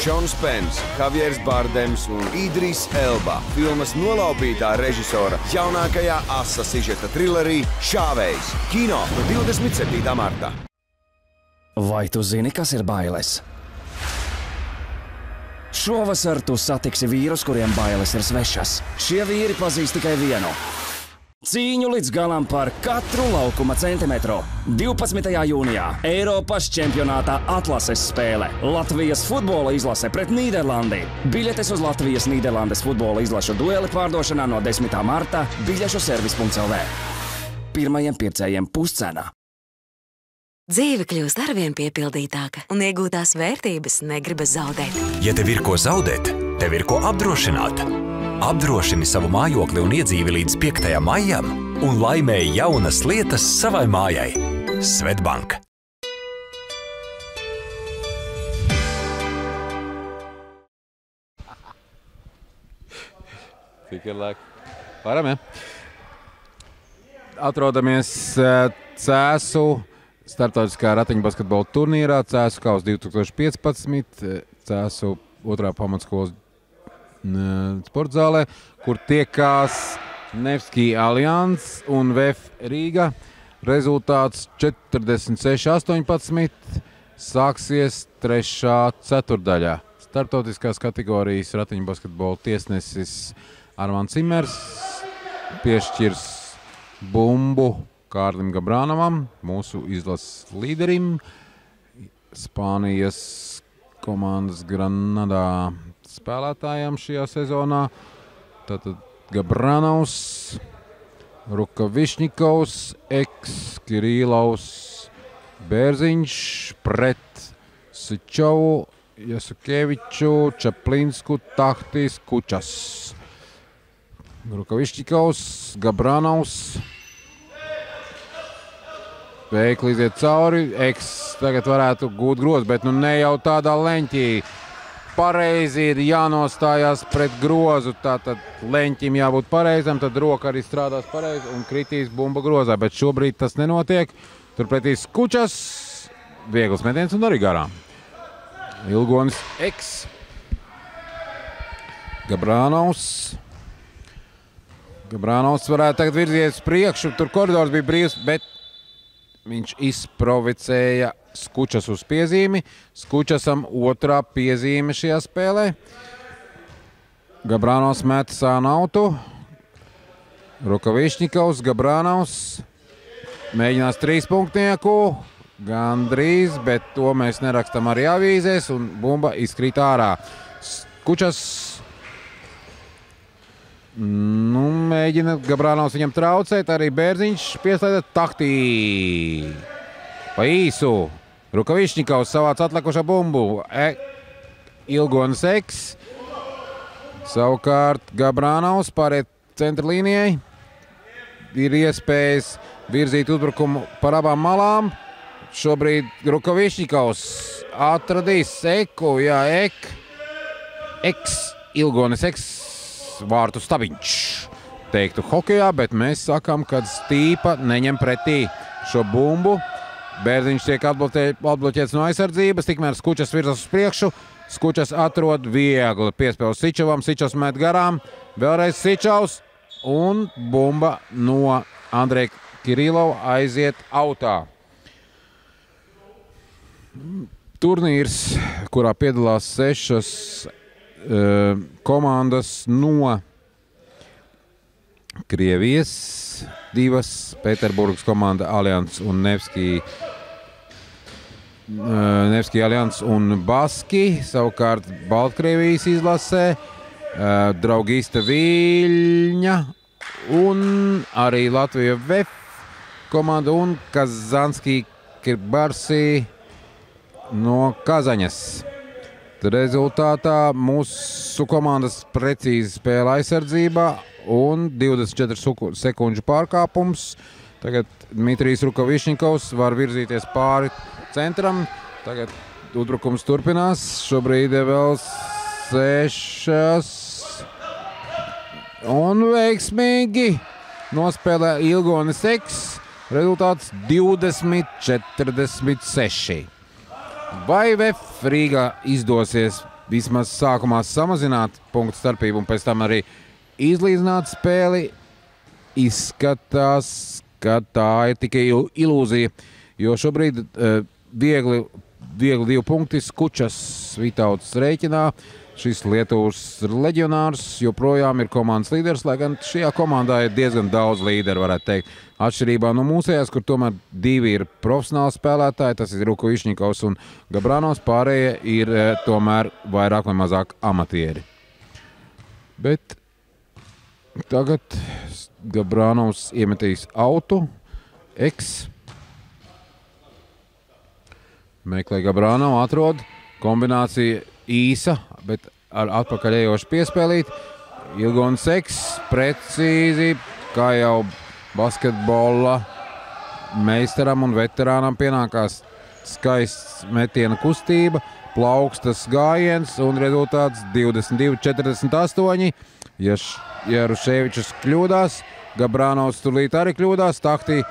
Šons Pens, Javieris Bardems un Idris Elba filmas nolaupītā režisora jaunākajā asa sižeta trilerī Šāvējs. Kino no 27. martā. Vai tu zini, kas ir bailes? Šovasar tu satiksi vīrus, kuriem bailes ir svešas. Šie vīri pazīst tikai vienu. Cīņu līdz galam par katru laukuma centimetru. 12. jūnijā Eiropas čempionātā atlases spēle. Latvijas futbola izlase pret Nīderlandi. Biļetes uz Latvijas-Nīderlandes futbola izlašu dueli pārdošanā no 10. marta biļešu servis.lv. Pirmajiem pircējiem puscenā. Dzīve kļūst arvien piepildītāka, un iegūtās vērtības negribas zaudēt. Ja tev ir ko zaudēt, tev ir ko apdrošināt. Apdrošini savu mājokli un iedzīvi līdz 5. maijam un laimēji jaunas lietas savai mājai. Svetbank. Cik ir laika? Varam, ja? Atrodamies Cēsu starptautiskā ratiņbasketbola turnīrā. Cēsu kaus 2015. Cēsu 2. pamatskolas sporta zālē, kur tiekās Nevski Allianz un VF Rīga. Rezultāts 46-18. Sāksies 3. ceturdaļā. Startautiskās kategorijas ratiņbasketbola tiesnesis Armāns Cimers piešķirs bumbu Kārlim Gabrānovam, mūsu izlases līderim, Spānijas komandas Granadā spēlētājiem šajā sezonā. Tātad Gabranovs, Rukavišņikovs, Kirīlovs, Bērziņš pret Sičovu, Jasukeviču, Čaplinsku, Tahtis, Kučas. Rukavišņikovs, Gabranovs. Veikli iziet cauri. Tagad varētu gūt grozu, bet nu ne jau tādā leņķī. Pareizi ir jānostājās pret grozu. Tātad leņķim jābūt pareizam, tad roka arī strādās pareizi un kritīs bumba grozā. Bet šobrīd tas nenotiek. Turpretīs Kučas. Viegls metiens un arī garām. Ilgonis Gabrānovs. Gabrānovs varētu tagad virzīties priekšu. Tur koridors bija brīvs, bet viņš izprovicēja Skučas uz piezīmi. Skučasam 2. piezīme šajā spēlē. Gabrānovs met sānautu. Rukavišņikovs, Gabrānovs mēģinās 3-punktnieku. Gandrīz, bet to mēs nerakstam arī avīzēs un bumba izkrīt ārā. Skučas mēģina Gabrānovs viņam traucēt, arī Bērziņš pieslēdza Tahtī. Pa īsu. Rukavišņikovs savāc atlikušā bumbu. Ilgonis Savukārt Gabrānovs pāriet centra līnijai. Ir iespējas virzīt uzbrukumu par abām malām. Šobrīd Rukavišņikovs atradīs Eku. Jā, Ilgonis vārtu stabiņš. Teiktu hokejā, bet mēs sakām, kad Stīpa neņem pretī šo bumbu. Bērziņš tiek atbloķēts no aizsardzības, tikmēr Skučas virzas uz priekšu. Skučas atrod viegli piespēlu Sičovam, Sičovs met garām. Vēlreiz Sičovs un bumba no Andreja Kirīlova aiziet autā. Turnīrs, kurā piedalās 6 komandas no Krievijas, 2 Pēterburgas komanda Allianz un Nevski Allianz un Baski, savukārt Baltkrievijas izlasē Draugista Viļņa un arī Latvija VF komanda un Kazanski Kirbarsi no Kazaņas. Rezultātā mūsu komandas precīzi spēle aizsardzībā un 24 sekundžu pārkāpums. Tagad Dmitrijs Rukavišņikovs var virzīties pāri centram. Tagad uzbrukums turpinās. Šobrīd ir vēl 6. Un veiksmīgi nospēlē Ilgonis rezultāts 20-46. Vai VF Rīgā izdosies vismaz sākumā samazināt punktu starpību un pēc tam arī izlīdzināt spēli? Izskatās, ka tā ir tikai ilūzija, jo šobrīd viegli 2 punkti Skučas Vitauts rēķinā. Šis Lietuvas leģionārs joprojām ir komandas līderis, lai gan šajā komandā ir diezgan daudz līderu, varētu teikt. Atšķirībā no mūsējās, kur tomēr 2 ir profesionāli spēlētāji, tas ir Rukovičņikovs un Gabranovs, pārējie ir tomēr vairāk vai mazāk amatieri. Bet tagad Gabranovs iemetīs autu, meklē Gabranovu, atrod, kombinācija īsa, bet ar atpakaļējošu piespēlīt. Ilgons precīzi, kā jau basketbola meistaram un veterānam pienākās skaists metiena kustība, plaukstas gājiens un rezultāts 22-48. Ja Jaruševičs kļūdās, Gabranovs turlīt arī kļūdās, taktī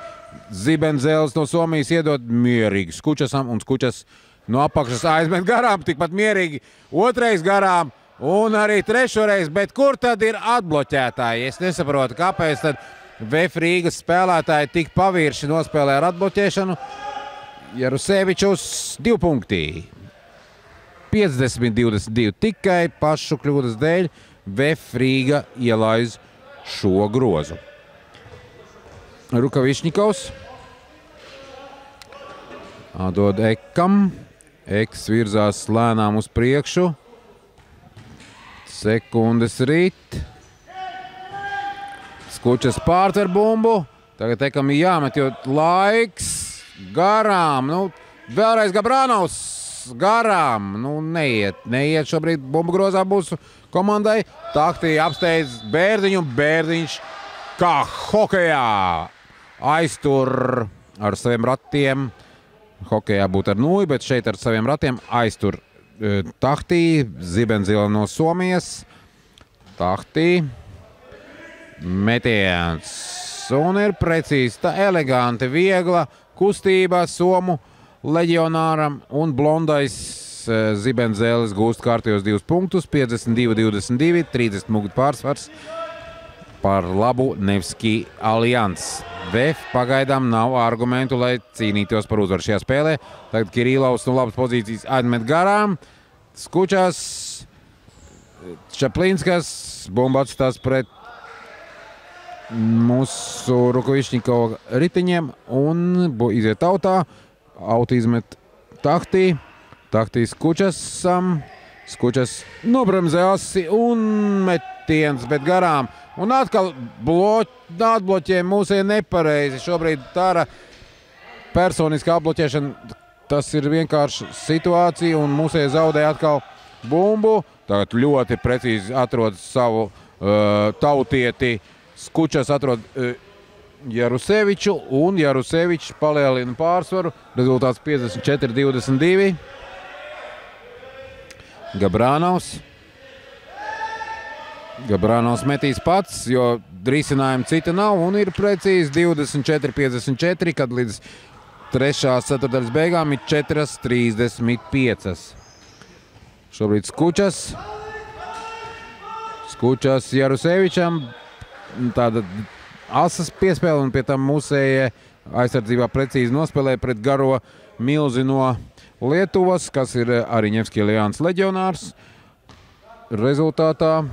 Zibenzēlis no Somijas iedod mierīgi Skučasam un Skučas no apakšas aizmet garām, tikpat mierīgi otrais garām un arī trešoreiz, bet kur tad ir atbloķētāji? Es nesaprotu, kāpēc tad VF Rīgas spēlētāji tik pavirši nospēlē ar atbloķēšanu. Jarusevičus 2 punkti. 50-22 tikai pašu kļūdas dēļ VF Rīga ielaiz šo grozu. Rukovičņikovs dod Ekam. Eks virzās lēnām uz priekšu. Sekundes rīt. Skučas pārtver bumbu. Tagad Ekam ir jāmet, jo laiks garām. Vēlreiz Gabranovs garām. Neiet šobrīd bumbu grozā būs komandai. Taktī apsteidz Bērziņu. Bērziņš kā hokejā aiztur ar saviem ratiem. Hokejā būtu ar nūju, bet šeit ar saviem ratiem aiztur Tahtī, Zibenzila no Somijas. Tahtī, metiens un ir precīzi, tā eleganti, viegla kustība Somu leģionāram un blondais Zibenzēlis gūst kārtījos 2 punktus, 52-22, 30 punktu pārsvars par labu Nevski Alians. VF pagaidām nav argumentu, lai cīnītos par uzvaru šajā spēlē. Tagad Kirillovs no labas pozīcijas aizmet garām. Skučas, Čaplinskas, bumba atstās pret mūsu Rukovičņikova ritiņiem un iziet autā. Autu izmet Tahtī. Tahtī Skučasam. Skučas nobremzē asi un metiens, bet garām. Un atkal atbloķē mūsēji nepareizi. Šobrīd tāra personiskā atbloķēšana, tas ir vienkārši situācija, un mūsēji zaudē atkal bumbu. Tagad ļoti precīzi atrod savu tautieti. Skučas atrod Jaruseviču, un Jarusevičs palielina pārsvaru. Rezultāts 54-22. Gabranovs metīs pats, jo risinājumu cita nav, un ir precīzi 24-54, kad līdz 3. ceturtdaļas beigām ir 4:35. Šobrīd Skučas Jarusevičam, tāda asas piespēle, un pie tam mūsējie aizsardzībā precīzi nospēlē pret garo milzi no Lietuvas, kas ir arī Nevski Alians leģionārs. Rezultātā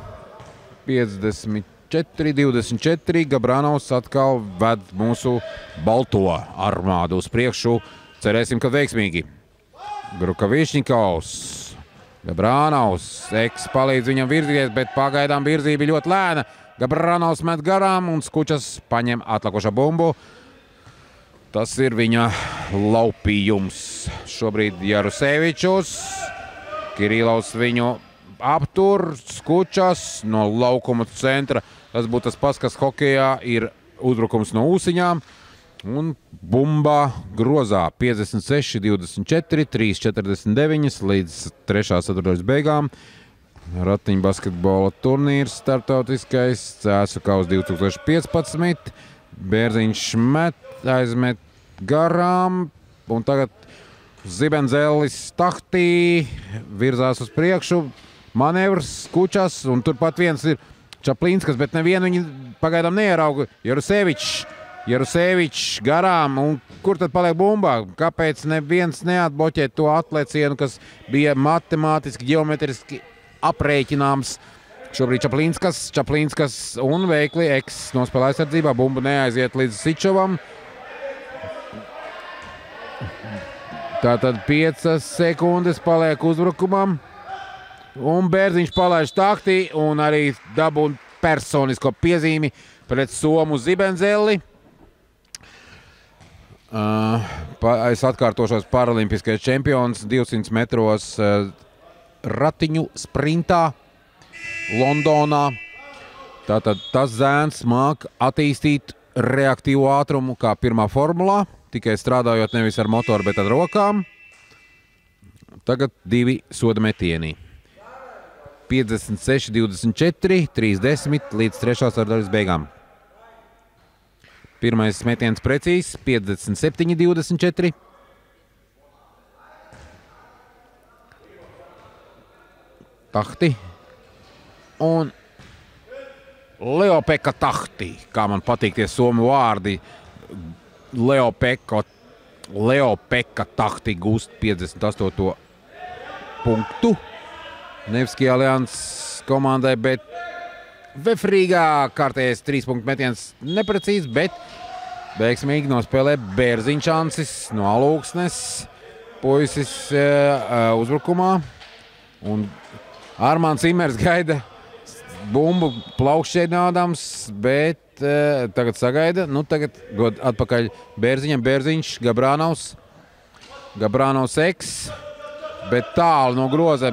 54-24. Gabranovs atkal ved mūsu balto armādu uz priekšu. Cerēsim, ka veiksmīgi. Rukovičņikovs, Gabranovs, Eks palīdz viņam virzīties, bet pagaidām virzība ļoti lēna. Gabranovs met garām un Skučas paņem atlakošo bumbu. Tas ir viņa laupījums. Šobrīd Jarusevičus, Kirillovs viņu aptur, Skučas no laukuma centra. Tas būtu tas pats, kas hokejā ir uzbrukums no ūsiņām. Un bumba grozā 56-24, 3:49 līdz 3. ceturtdaļas beigām. Ratiņu basketbola turnīrs starptautiskais, Cēsu kausa 2015. Bērziņš aizmet garām, un tagad Zibenzelis tahtī, virzās uz priekšu, manevrs, Kučas, un turpat viens ir Čaplīnskas, bet nevienu viņi pagaidām neierauga. Jarusevičs garām, un kur tad paliek bumbā? Kāpēc neviens neatbloķē to atlecienu, kas bija matemātiski, ģeometriski aprēķināms? Šobrīd Čaplīnskas un veikli Eks nospēlē aizsardzībā. Bumba neaiziet līdz Sičovam. Tātad 5 sekundes paliek uzbrukumam. Un Bērziņš palaiž taktī un arī dabūn personisko piezīmi pret Somu Zibenzeli. Es atkārtošos paralimpiskais čempions 200 metros ratiņu sprintā Londonā. Tātad tas zēns māk attīstīt reaktīvu ātrumu kā pirmā formulā, tikai strādājot nevis ar motoru, bet ar rokām. Tagad 2 soda metieni. 56-24, 30 līdz 3. sārdaļas beigām. Pirmais metiens precīzs, 57-24. Tahti. Un Leopeka Tahti, kā man patīk tie somu vārdi. Leopeka Tahti gūst 58. punktu. Nevski Alians komandai, bet vefrīgā kārtējais 3 punktu metiens neprecīzs, bet veiksmīgi nospēlē Bērziņšansis no Alūksnes. Puisis uzbrukumā. Un Armāns Imers gaida bumbu plaukšķēnādams, bet tagad sagaida. Nu, tagad dod atpakaļ Bērziņam. Bērziņš, Gabrānovs Eks, bet tālu no groza.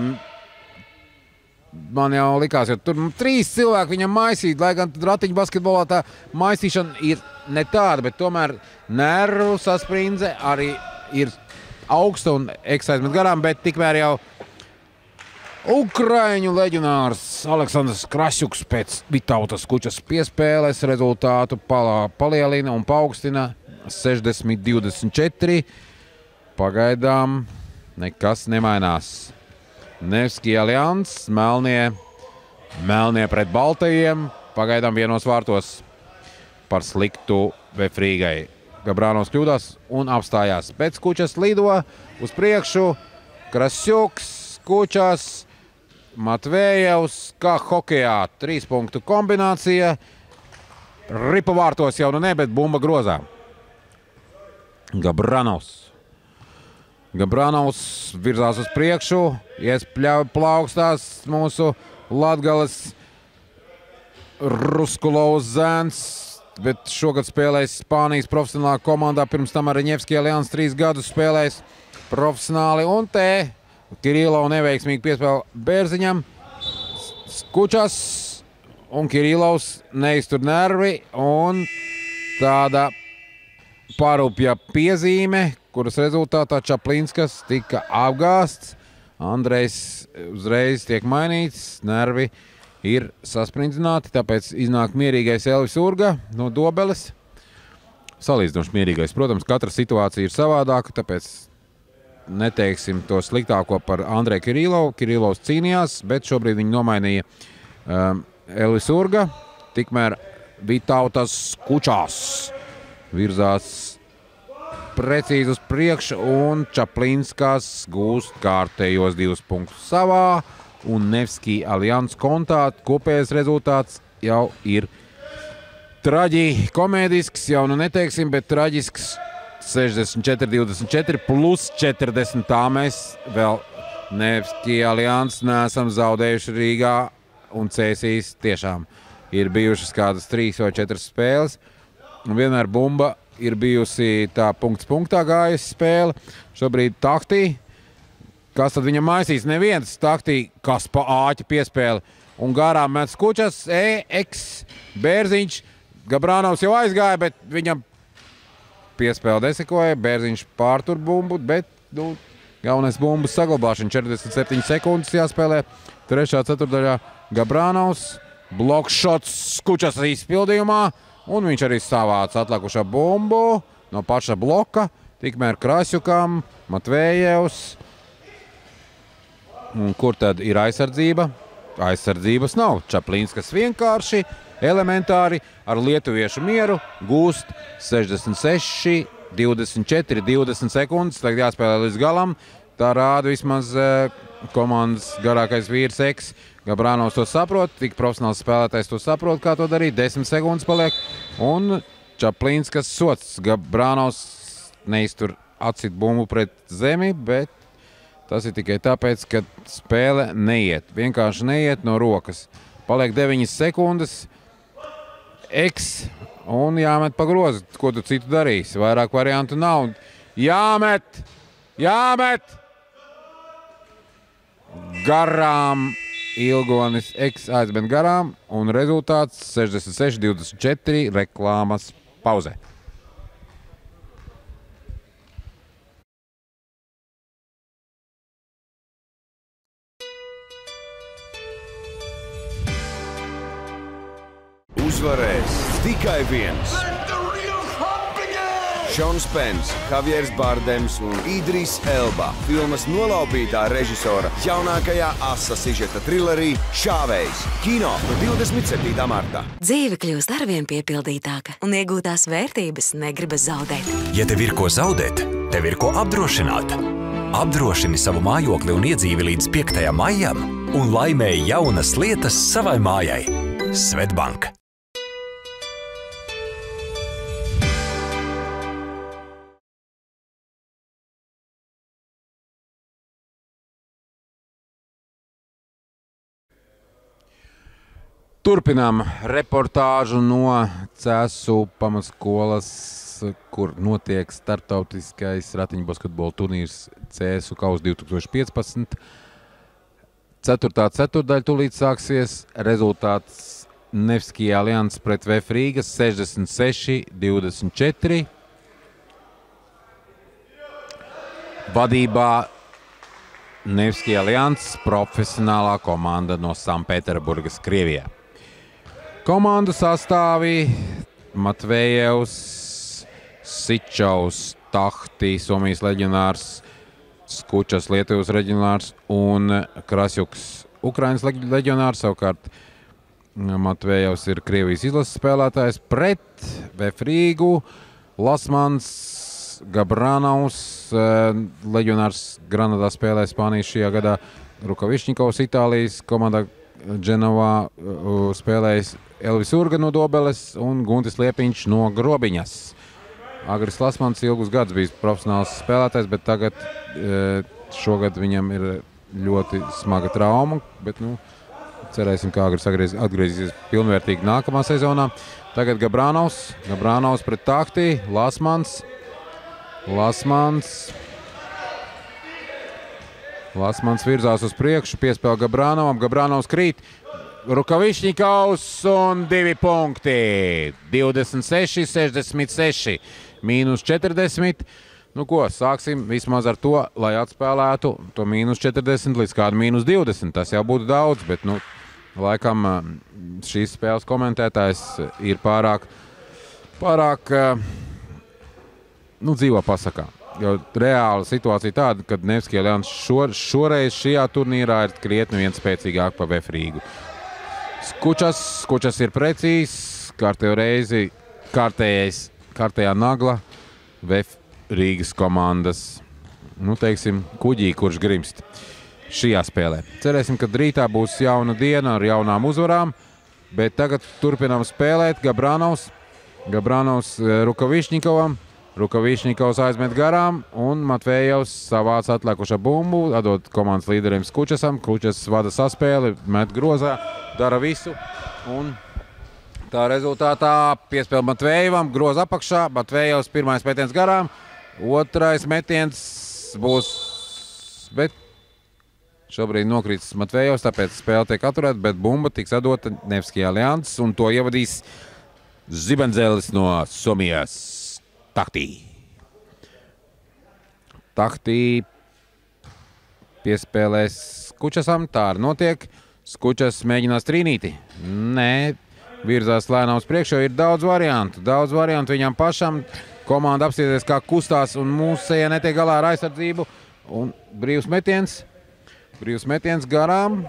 Man jau likās, jo tur 3 cilvēki viņam maisīt, lai gan ratiņu basketbolā tā maisīšana ir ne tāda, bet tomēr nervu saspringze arī ir augsta un Eks aizmet garām, bet tikmēr jau Ukraiņu leģionārs Aleksandrs Krašuks pēc Vitautas Kučas piespēles rezultātu palielina un paaugstina 60-24. Pagaidām nekas nemainās. Nevski Alians, melnie pret baltajiem, pagaidām vienos vārtos par sliktu vefrīgai. Gabrānovs kļūdās un apstājās. Pēc Kučas lido uz priekšu, Krašuks, Kučas, Matvējevs, kā hokejā, 3 punktu kombinācija. Ripa vārtos jau nu ne, bet bumba grozā. Gabrānovs virzās uz priekšu, plaukstās mūsu Latgales Ruskulovs zēns, bet šogad spēlējis Spānijas profesionālā komandā, pirms tam arī Nevski Alians 3 gadus spēlējis profesionāli, un te Kirilov neveiksmīgi piespēle Bērziņam. Kučas un Kirilovs neiztur nervi, un tāda parupja piezīme, kuras rezultātā Čaplīnskas tika apgāsts. Andrejs uzreiz tiek mainīts, nervi ir sasprindzināti, tāpēc iznāk mierīgais Elvis Urga no Dobeles. Salīdzinoši mierīgais. Protams, katra situācija ir savādāka, tāpēc neteiksim to sliktāko par Andreju Kirilovu. Kirilovs cīnījās, bet šobrīd viņu nomainīja Elvis Urga. Tikmēr Vitautas Kučās virzās precīzi uz priekšu, un Čaplīnskas gūst kārtējos 2 punktus savā, un Nevski Alians kontā kopējais rezultāts jau ir traģikomēdisks, jau nu neteiksim, bet traģisks. 64-24 plus 40. Tā mēs vēl Nevski Alians neesam zaudējuši Rīgā, un Cēsīs tiešām ir bijušas kādas 3 vai 4 spēles. Un vienmēr bumba ir bijusi tā punkts punktā gājusi spēle. Šobrīd Tahtī. Kas tad viņam maisīs? Neviens Tahtī, kas pa āķi piespēle. Un garām met Kučas, Eks, Bērziņš. Gabrānovs jau aizgāja, bet viņam piespēle nesekoja. Bērziņš pārtur bumbu, bet galvenais bumbas saglabāšana. 47 sekundes jāspēlē. 3. ceturdaļā Gabrānovs. Blokšots Kučas izpildījumā. un viņš arī savāc atlikušā bumbu no paša bloka, tikmēr Krasjukam, Matvējevs. Un kur tad ir aizsardzība? Aizsardzības nav. Čaplīnskas vienkārši, elementāri, ar lietuviešu mieru gūst 66, 24, 20 sekundes. Tagad jāspēlē līdz galam. Tā rāda vismaz komandas garākais vīrs Eks. Gabrānovs to saprot, tik profesionāls spēlētājs to saprot, kā to darīt. 10 sekundes paliek. Un Čaplīnskas sots. Gabrānovs neiztur atsit bumbu pret zemi, bet tas ir tikai tāpēc, ka spēle neiet. Vienkārši neiet no rokas. Paliek 9 sekundes. Eks un jāmet pa grozu. Ko tu citu darīsi? Vairāk variantu nav. Jāmet! Jāmet! Garām Ilgonis Eks aizmet garām un rezultāts 66-24 reklāmas pauzē. Uzvarēs tikai viens. Šons Pens, Javieris Bardems un Idris Elba filmas nolaupītā režisora jaunākajā asa sižeta trilerī Šāvējs. Kino no 27. martā. Dzīve kļūst arvien piepildītāka un iegūtās vērtības negribas zaudēt. Ja tev ir ko zaudēt, tev ir ko apdrošināt. Apdrošini savu mājokli un iedzīvi līdz 5. maijam un laimēji jaunas lietas savai mājai. Svetbank. Turpinām reportāžu no Cēsu pamatskolas, kur notiek starptautiskais ratiņu basketbola turnīrs Cēsu Kaus 2015. 4. ceturtdaļa tūlīt sāksies. Rezultāts Nevski Alians pret VF Rīgas 66-24. Vadībā Nevski Alians, profesionālā komanda no Sanpēterburgas, Krievijā. Komandu sastāvi Matvējevs, Sičaus, Tahti, Somijas leģionārs, Skučas, Lietuvas leģionārs un Krasjuks, Ukrainas leģionārs. Savukārt Matvējevs ir Krievijas izlases spēlētājs pret VF Rīgu, Lasmans, Gabranovs, leģionārs Granadā spēlē Spānijas šajā gadā, Rukavišņikovs Itālijas komandā Dženovā spēlējis Elvis Urga no Dobeles un Guntis Liepiņš no Grobiņas. Agris Lasmans ilgus gadus bijis profesionāls spēlētājs, bet tagad šogad viņam ir ļoti smaga trauma, bet cerēsim, ka Agris atgriezīsies pilnvērtīgi nākamā sezonā. Tagad Gabranovs pret Tahti, Lasmans virzās uz priekšu, piespēl Gabranovam, Gabranovs krīt, Rukavišņikovs un 2 punkti. 26-66, -40. Sāksim vismaz ar to, lai atspēlētu to -40 līdz kādu -20. Tas jau būtu daudz, bet laikam šīs spēles komentētājs ir pārāk dzīvo pasakā. Jo reāla situācija tāda, ka Nevski Alians šoreiz šajā turnīrā ir krietni vien spēcīgāk par VF Rīgu. Skučas ir precīzs, kārtējo reizi kārtējā nagla VF Rīgas komandas, kuģī, kurš grimst šajā spēlē. Cerēsim, ka rītā būs jauna diena ar jaunām uzvarām, bet tagad turpinām spēlēt. Gabranovs Rukavišņikovam. Rukavišņikovs aizmet garām un Matvējevs savāc atlikušā bumbu, atdod komandas līderim Skučasam. Skučas vada saspēli, met grozā, dara visu. Un tā rezultātā piespēl Matvējevam, groza apakšā. Matvējevs pirmais metiens garām, otrais metiens būs, bet šobrīd nokrītas Matvējevs, tāpēc spēle tiek atturēta, bet bumba tiks atdota Nevski Alians un to ievadīs Zibendzelis no Somijas. Tahti piespēlēs Skučasam, tā arī notiek. Skučas mēģinās trīnīti. Nē, virzās lēnām uz priekšu, jo ir daudz variantu viņam pašam. Komanda apstīties, kā kustās, un mūsu seja netiek galā ar aizsardzību. Un brīvs metiens garām.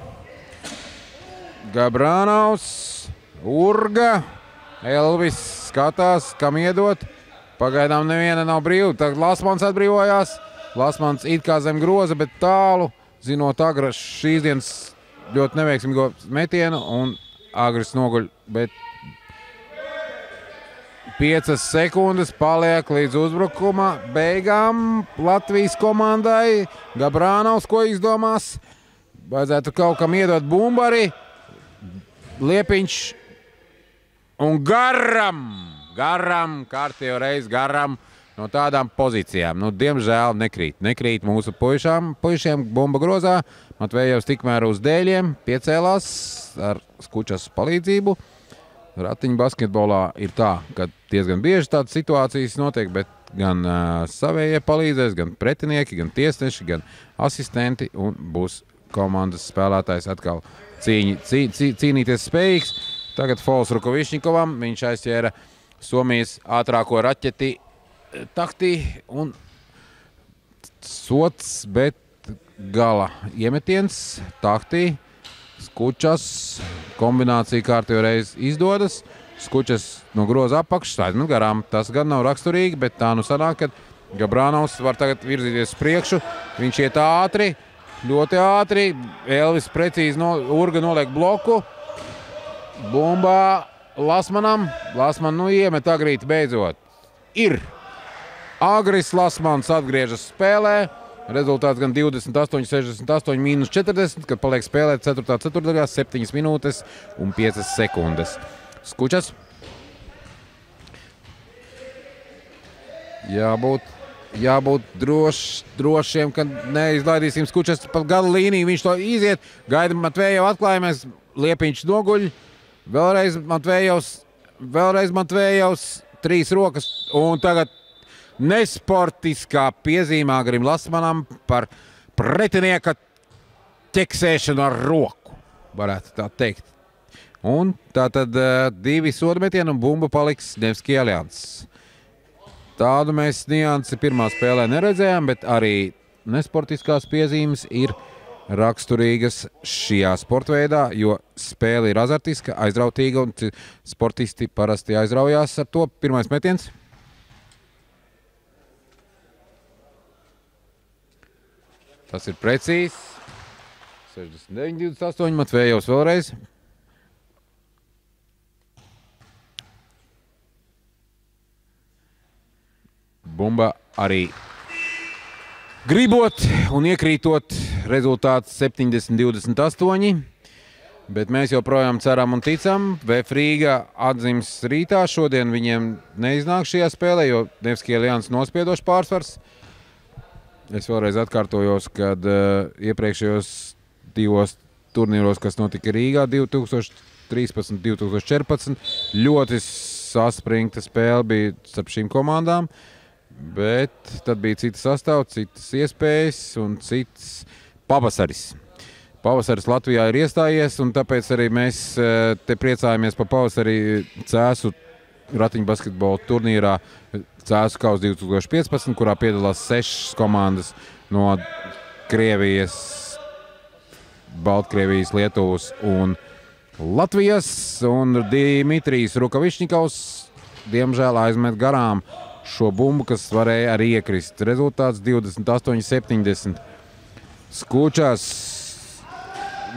Gabrānaus, Urga, Elvis skatās, kam iedot. Pagaidām neviena nav brīva. Tagad Lasmans atbrīvojās. Lasmans it kā zem groza, bet tālu. Zinot Agra šīs dienas ļoti neveiksmīgo metienu un Agris noguļ, bet 5 sekundes paliek līdz uzbrukuma beigām Latvijas komandai. Gabrānaus, ko izdomās? Vajadzētu kaut kam iedot bumbu arī. Liepiņš un garam, kārtējo reizi garam. No tādām pozīcijām, diemžēl nekrīt mūsu puišiem bumba grozā. Matvejevs tikmēr uz dēļiem piecēlās ar Skučas palīdzību. Ratiņu basketbolā ir tā, ka diezgan bieži tādas situācijas notiek, bet gan savējie palīdzēs, gan pretinieki, gan tiesneši, gan asistenti, un būs komandas spēlētājs atkal cīnīties spējīgs. Tagad Fols Rukovišņikovam, viņš aizķēra Somijas ātrāko raķeti taktī un sots, bet gala iemetiens taktī. Skučas kombinācija kārtējo reizi izdodas. Skučas no groza apakšas aizmet garām. Tas gan nav raksturīgi, bet tā sanāk, ka Gabrānaus var tagad virzīties priekšu. Viņš iet ātri, ļoti ātri. Elvis precīzi Urga noliek bloku. Bumbā Lasmanam. Lasman iemet agrīt beidzot. Ir. Agris Lasmans atgriežas spēlē. Rezultāts gan 28-68 mīnus 40, kad paliek spēlēt 4. ceturtdaļā 7 minūtes un 5 sekundes. Skučas. Jābūt drošiem, ka neizlaidīsim Skučas pa gala līniju. Viņš to iziet. Gaida Matvejev atklājumies. Liepiņš noguļ. Vēlreiz Matvejevs. 3 rokas. Un tagad nesportiskā piezīmē Agrim Lasmanam par pretinieka ķeksēšanu ar roku, varētu tā teikt. Un tā tad 2 sodmetieni un bumba paliks Nevski Alianses. Tādu mēs niansi pirmā spēlē neredzējām, bet arī nesportiskās piezīmes ir raksturīgas šajā sportveidā, jo spēle ir azartiska, aizrautīga un sportisti parasti aizraujās ar to. Pirmais metiens. Tas ir precīzi. 69-28. Matvejevs vēlreiz. Bumba arī gribot un iekrītot. Rezultāts 70-28. Bet mēs joprojām ceram un ticam. VF Rīga atzims rītā. Šodien viņiem neiznāk šajā spēlē, jo Nevski Alianses nospiedošs pārsvars. Es vēlreiz atkārtojos, kad iepriekšējos 2 turnīros, kas notika Rīgā 2013, 2014, ļoti saspringta spēle bija starp šīm komandām, bet tad bija cita sastāv, citas iespējas un cits pavasaris. Pavasaris Latvijā ir iestājies, un tāpēc arī mēs te priecājamies par pavasari Cēsu ratiņu basketbola turnīrā Cēsu kausa 2015, kurā piedalās 6 komandas no Krievijas, Baltkrievijas, Lietuvas un Latvijas. Un Dimitrijs Rukovišņikovs diemžēl aizmet garām šo bumbu, kas varēja arī iekrist. Rezultāts 28-70. Skučas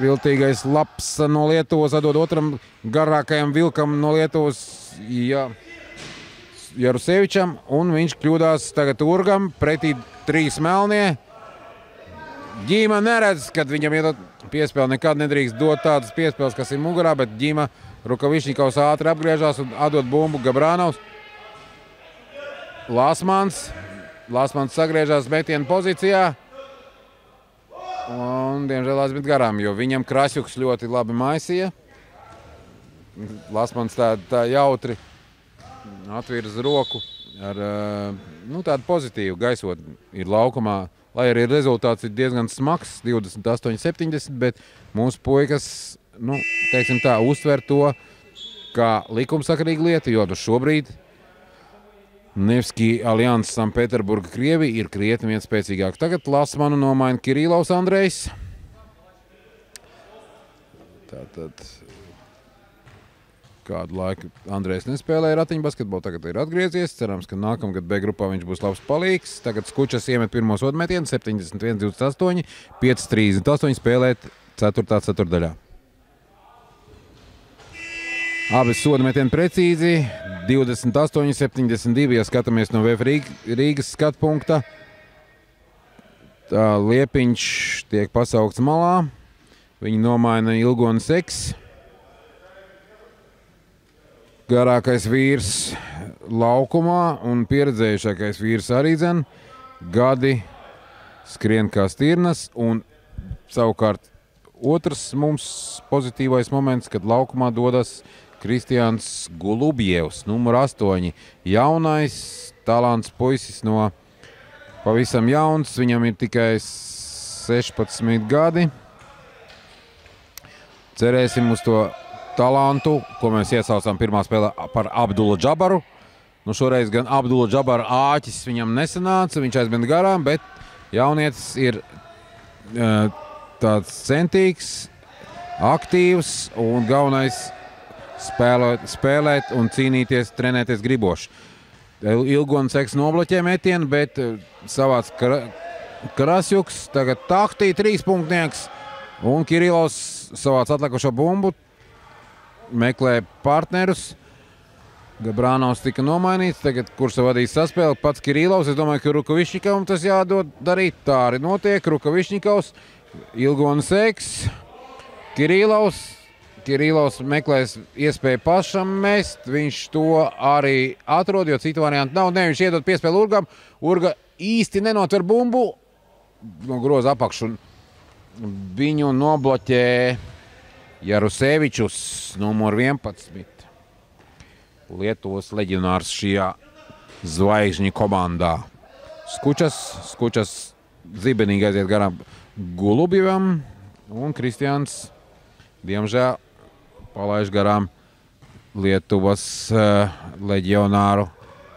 viltīgais laps no Lietuvas atdod otram garākajam vilkam no Lietuvas Jarusevičam, un viņš kļūdās tagad Urgam, pretī 3 melnie. Ģīma neredz, kad viņam iedot piespēli. Nekad nedrīkst dot tādas piespēles, kas ir mugurā, bet Ģīma Rukovišņikovs ātri apgriežās un atdod bumbu Gabrānaus. Lasmans sagriežās metienu pozīcijā. Un, diemžēl, aizmet garām, jo viņam Krasjuks ļoti labi maisīja. Lasmans tā jautri atvirza roku ar tādu pozitīvu gaisotni ir laukumā. Lai arī rezultāts ir diezgan smags, 28-70, bet mūsu puikas, teiksim tā, uztver to kā likumsakarīga lieta, jo šobrīd Nevski Alianses Sanktpēterburga Krievija ir krietni vien spēcīgāk. Tagad Lasmanu nomaina Kirillovs Andrejs. Tātad kādu laiku Andrejs nespēlēja ratiņbasketbolu, tagad ir atgriezies. Cerams, ka nākamgad B grupā viņš būs labs palīgs. Tagad Skučas iemet pirmo sodmetienu, 71-28, 5-38 spēlēt 4. ceturdaļā. Abi sodmetieni precīzi, 28-72, ja skatāmies no VF Rīgas skatpunkta. Tā Liepiņš tiek pasaukts malā. Viņi nomaina Ilgonis Eks. Garākais vīrs laukumā un pieredzējušākais vīrs arī dzen. Gadi skrien kā stirnas un savukārt otrs mums pozitīvais moments, kad laukumā dodas Kristians Golubjevs, numur 8. Jaunais, talants puisis no pavisam jauns, viņam ir tikai 16 gadi. Cerēsim uz to talantu, ko mēs iesaucām pirmā spēlē par Abdula Džabaru. Nu, šoreiz gan Abdula Džabara āķis viņam nesanāca, viņš aizbēga garām, bet jaunietis ir tāds centīgs, aktīvs un galvenais spēlēt un cīnīties, trenēties griboši. Ilgonis Eks nobloķē metienu, bet savāds Krasjuks, tagad Tahtī 3-punktnieks un Kirillovs savāds atlikušo bumbu, meklē partnerus. Gabrānovs tika nomainīts, tagad kursa vadīs saspēli pats Kirillovs. Es domāju, ka Rukavišņikovam tas jādod darīt. Tā arī notiek. Rukavišņikovs, Ilgonis Eks, Kirillovs meklēs iespēju pašam mest. Viņš to arī atrod, jo citu variantu nav. Ne, viņš iedod piespēli Urgam. Urga īsti nenotver bumbu no groza apakšu. Viņu nobloķē Jarusevičus, numur 11. Lietuvas leģionārs šajā zvaigžņu komandā. Skučas zibenīgi aiziet garām Golubjevam un Kristians, diemžēl, palaiž garām Lietuvas leģionāru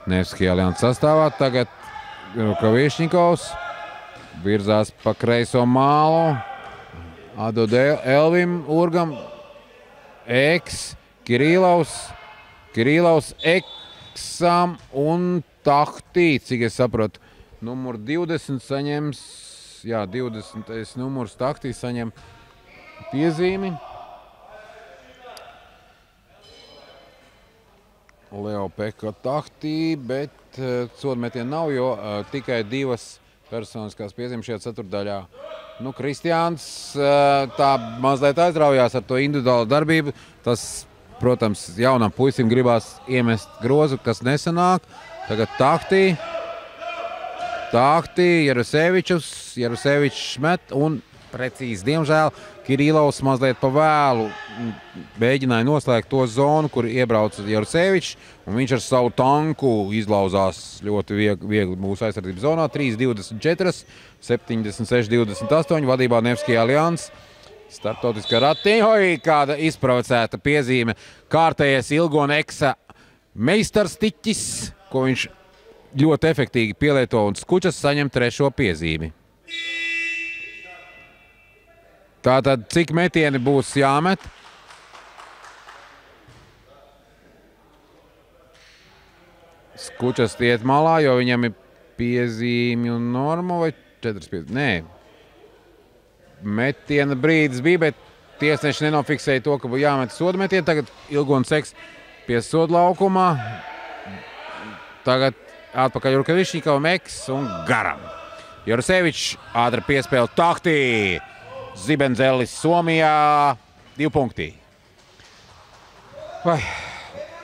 Nevski Alianses sastāvā. Tagad Rukavišņikovs virzās pa kreiso mālu. Atdod Elvim Urgam, Eks, Kirillovs Eksam un Tahtī, cik es saprotu, numur 20 saņems, 20. numurs Tahtī saņem piezīmi. Leo Pekka Tahtī, bet sodmetienu nav, jo tikai 2 personiskās piezīmes šajā ceturtdaļā. Nu, Kristians tā mazliet aizraujās ar to individuālu darbību. Tas, protams, jaunam puisim gribās iemest grozu, kas nesanāk. Tagad Tahtī, Jarusevičs met un precīzi, diemžēl, Kirillovs mazliet pa vēlu mēģināja noslēgt to zonu, kur iebrauca Jarusevičs, un viņš ar savu tanku izlauzās ļoti viegli mūsu aizsardzības zonā. 3-24, 76-28, vadībā Nevski Alianses. Startautiskā ratiņa, kāda izprovocēta piezīme. Kārtējais Ilgonis Eksa meistarstiķis, ko viņš ļoti efektīgi pielieto, un Skučas saņem 3. piezīmi. Tātad, cik metieni būs jāmet? Skučas iet malā, jo viņam ir piezīmju norma vai 4 piezīmes? Nē. Metiena brīdis bija, bet tiesneši nenofiksēja to, ka būtu jāmet sodmetieni. Tagad Ilgonis Eks pie sodlaukumā. Tagad atpakaļ Rukavišņikovam, Eks un garam. Jarusevičs ātri piespēle Tahtī. Zibendzelis Somijā 2 punkti.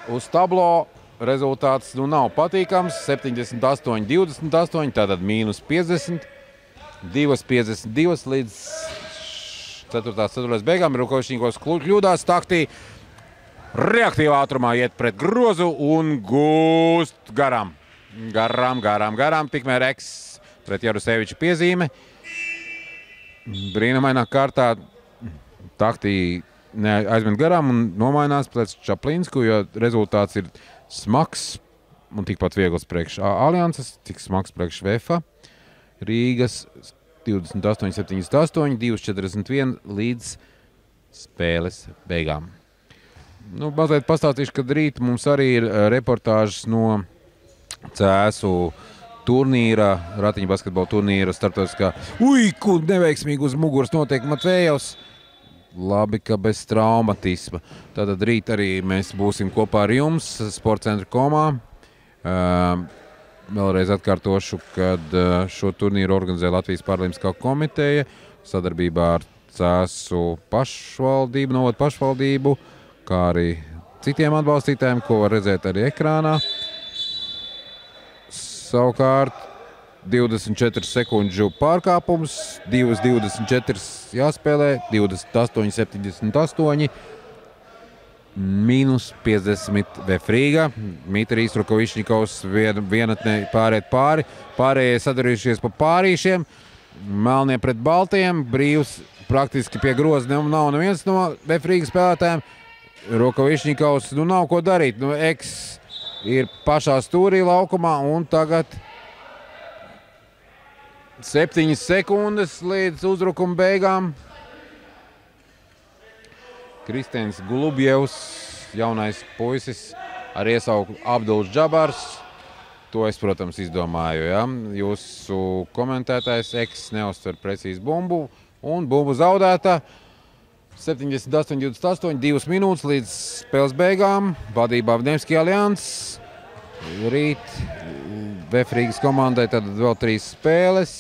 Uz tablo rezultāts nav patīkams. 78-28, tātad mīnus 50. 2:52 līdz 4. beigām. Rukavišņikovs kļūdās. Tahtī reaktīvā ātrumā iet pret grozu un gūst garām. Tikmēr Eks pret Jaruseviča piezīme. Brīnumainā kārtā Tahtī neaizmet garām un nomainās pēc Čaplīnsku, jo rezultāts ir smags un tikpat viegls priekš Alianses, tik smags priekš VFA. Rīgas 28-78, 2-41 līdz spēles beigām. Nu, mazliet pastāstīšu, kad rīt mums arī ir reportāžas no Cēsu turnīra, ratiņu basketbola turnīra starptautiskā. Kur neveiksmīgi uz muguras notiek Matvējevs. Labi, ka bez traumatisma. Tātad rīt arī mēs būsim kopā ar jums Sportcentra.comā. Vēlreiz atkārtošu, kad šo turnīru organizē Latvijas Paralimpiskā komiteja sadarbībā ar Cēsu pašvaldību, Novodu pašvaldību, kā arī citiem atbalstītājiem, ko var redzēt arī ekrānā. Savukārt 24 sekundžu pārkāpums, 2:24 jāspēlē, 28:78, -50 Vefrīga. Mitrijs Rukovičņikovs vienatnē pāriet pāri, pārējie sadarījušies pa pārīšiem, melnie pret baltiem, brīvs praktiski pie groza nav neviens no Vefrīgas spēlētājiem. Rukovičņikovs, nav ko darīt, Eks ir pašā stūrī laukumā un tagad 7 sekundes līdz uzbrukuma beigām. Kristians Glubjevs, jaunais puisis ar iesauku Abduls Džabars. To es, protams, izdomāju. Ja? Jūsu komentētājs Eks neuztver precīzi bumbu un bumbu zaudēta. 78-28, 2 minūtes līdz spēles beigām. Vadībā Nevski Alians. Rīt Vefrīgas komandai tad vēl 3 spēles.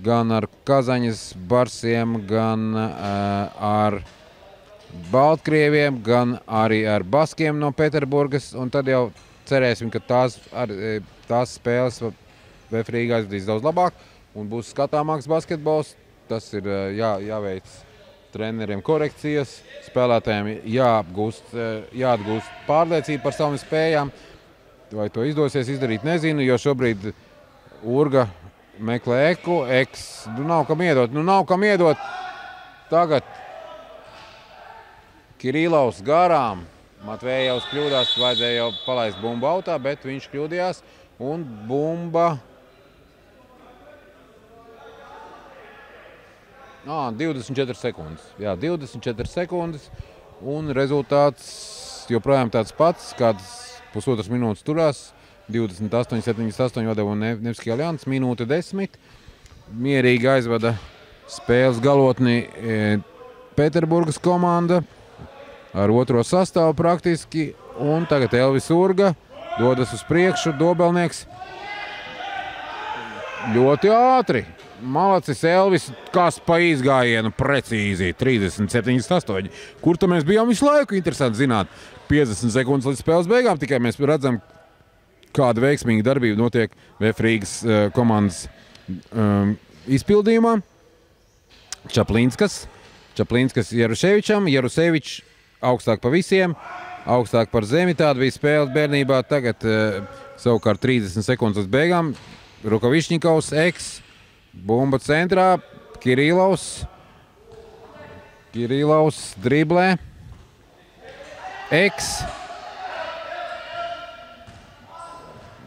Gan ar Kazaņas Barsiem, gan ar Baltkrieviem, gan arī ar Baskiem no Pēterburgas. Un tad jau cerēsim, ka tās spēles Vefrīgā aizvadīs daudz labāk un būs skatāmāks basketbols. Tas ir jāveic treneriem korekcijas, spēlētājiem jāatgūst pārliecība par savām spējām. Vai to izdosies izdarīt, nezinu, jo šobrīd Urga meklē Eku. Eks, nav kam iedot. Tagad Kirilovs garām. Matvējevs kļūdās, vajadzēja jau palaist bumbu autā, bet viņš kļūdījās. Un bumba 24 sekundes. Jā, 24 sekundes. Un rezultāts joprojām tāds pats, kāds pusotras minūtes turās. 28-78 vadeva Nevski Alians, minūte 10. Mierīgi aizvada spēles galotni Pēterburgas komanda ar otro sastāvu praktiski. Un tagad Elvis Urga dodas uz priekšu, Dobelnieks. Ļoti ātri. Malacis Elvis, kas pa izgājienu precīzi, 37-8. Kur tad mēs bijām visu laiku? Interesanti zināt. 50 sekundes līdz spēles beigām, tikai mēs redzam, kāda veiksmīga darbība notiek Vefrīgas komandas izpildījumā. Čaplīnskas Jaruševičam. Jarusevičs augstāk pa visiem, augstāk par zemi. Tāda bija spēle bērnībā. Tagad savukārt 30 sekundes līdz beigām. Rukovičņikovs, Eks, bumba centrā, Kirilovs driblē, Eks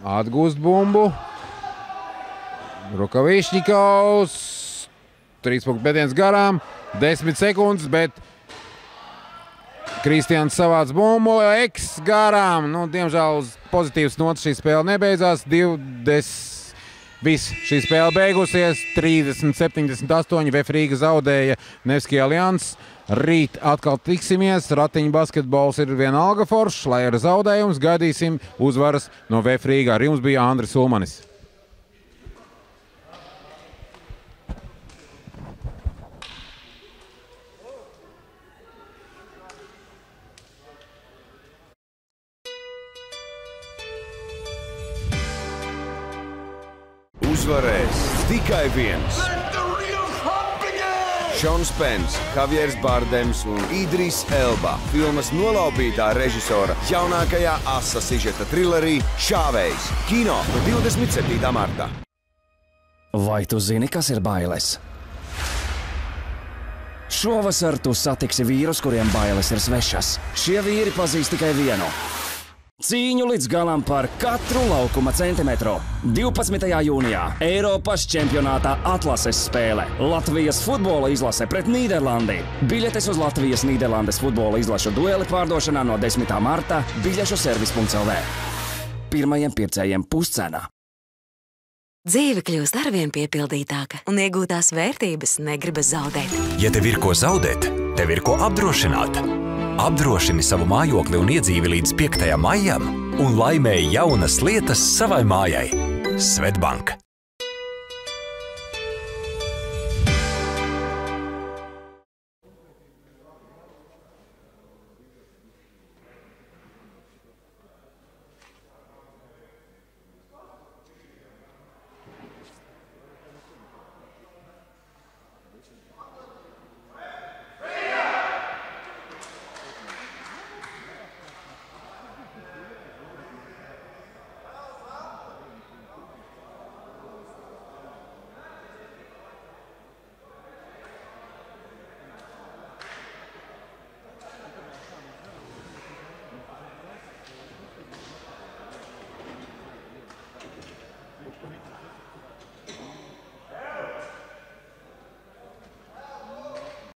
atgūst bumbu, Rukovičņikovs, 3 punktu metiens garām, 10 sekundes, bet Kristians savāc bumbu, Eks garām. Diemžēl uz pozitīvas notas šī spēle nebeidzās. Viss šī spēle beigusies, 30-78, Vefrīga zaudēja Nevski Alians. Rīt atkal tiksimies, ratiņu basketbols ir vienalga foršs, lai ir zaudējums, gaidīsim uzvaras no Vefrīgā. Ar jums bija Andris Ulmanis. Uzvarēs tikai viens. Šons Pens, Javiers Bardems un Idris Elba. Filmas nolaupītā režisora jaunākajā asa sižeta trilerī Šāvējs. Kino no 27. martā. Vai tu zini, kas ir bailes? Šovasar tu satiksi vīrus, kuriem bailes ir svešas. Šie vīri pazīst tikai vienu. Cīņu līdz galam par katru laukuma centimetru. 12. jūnijā Eiropas čempionātā atlases spēle. Latvijas futbola izlase pret Nīderlandi. Biļetes uz Latvijas-Nīderlandes futbola izlašu dueli pārdošanā no 10. marta biļešu servis.lv. Pirmajiem pircējiem puscena. Dzīve kļūst arvien piepildītāka, un iegūtās vērtības negribas zaudēt. Ja tev ir ko zaudēt, tev ir ko apdrošināt. Apdrošini savu mājokli un iedzīvi līdz 5. maijam un laimēji jaunas lietas savai mājai. Svetbank.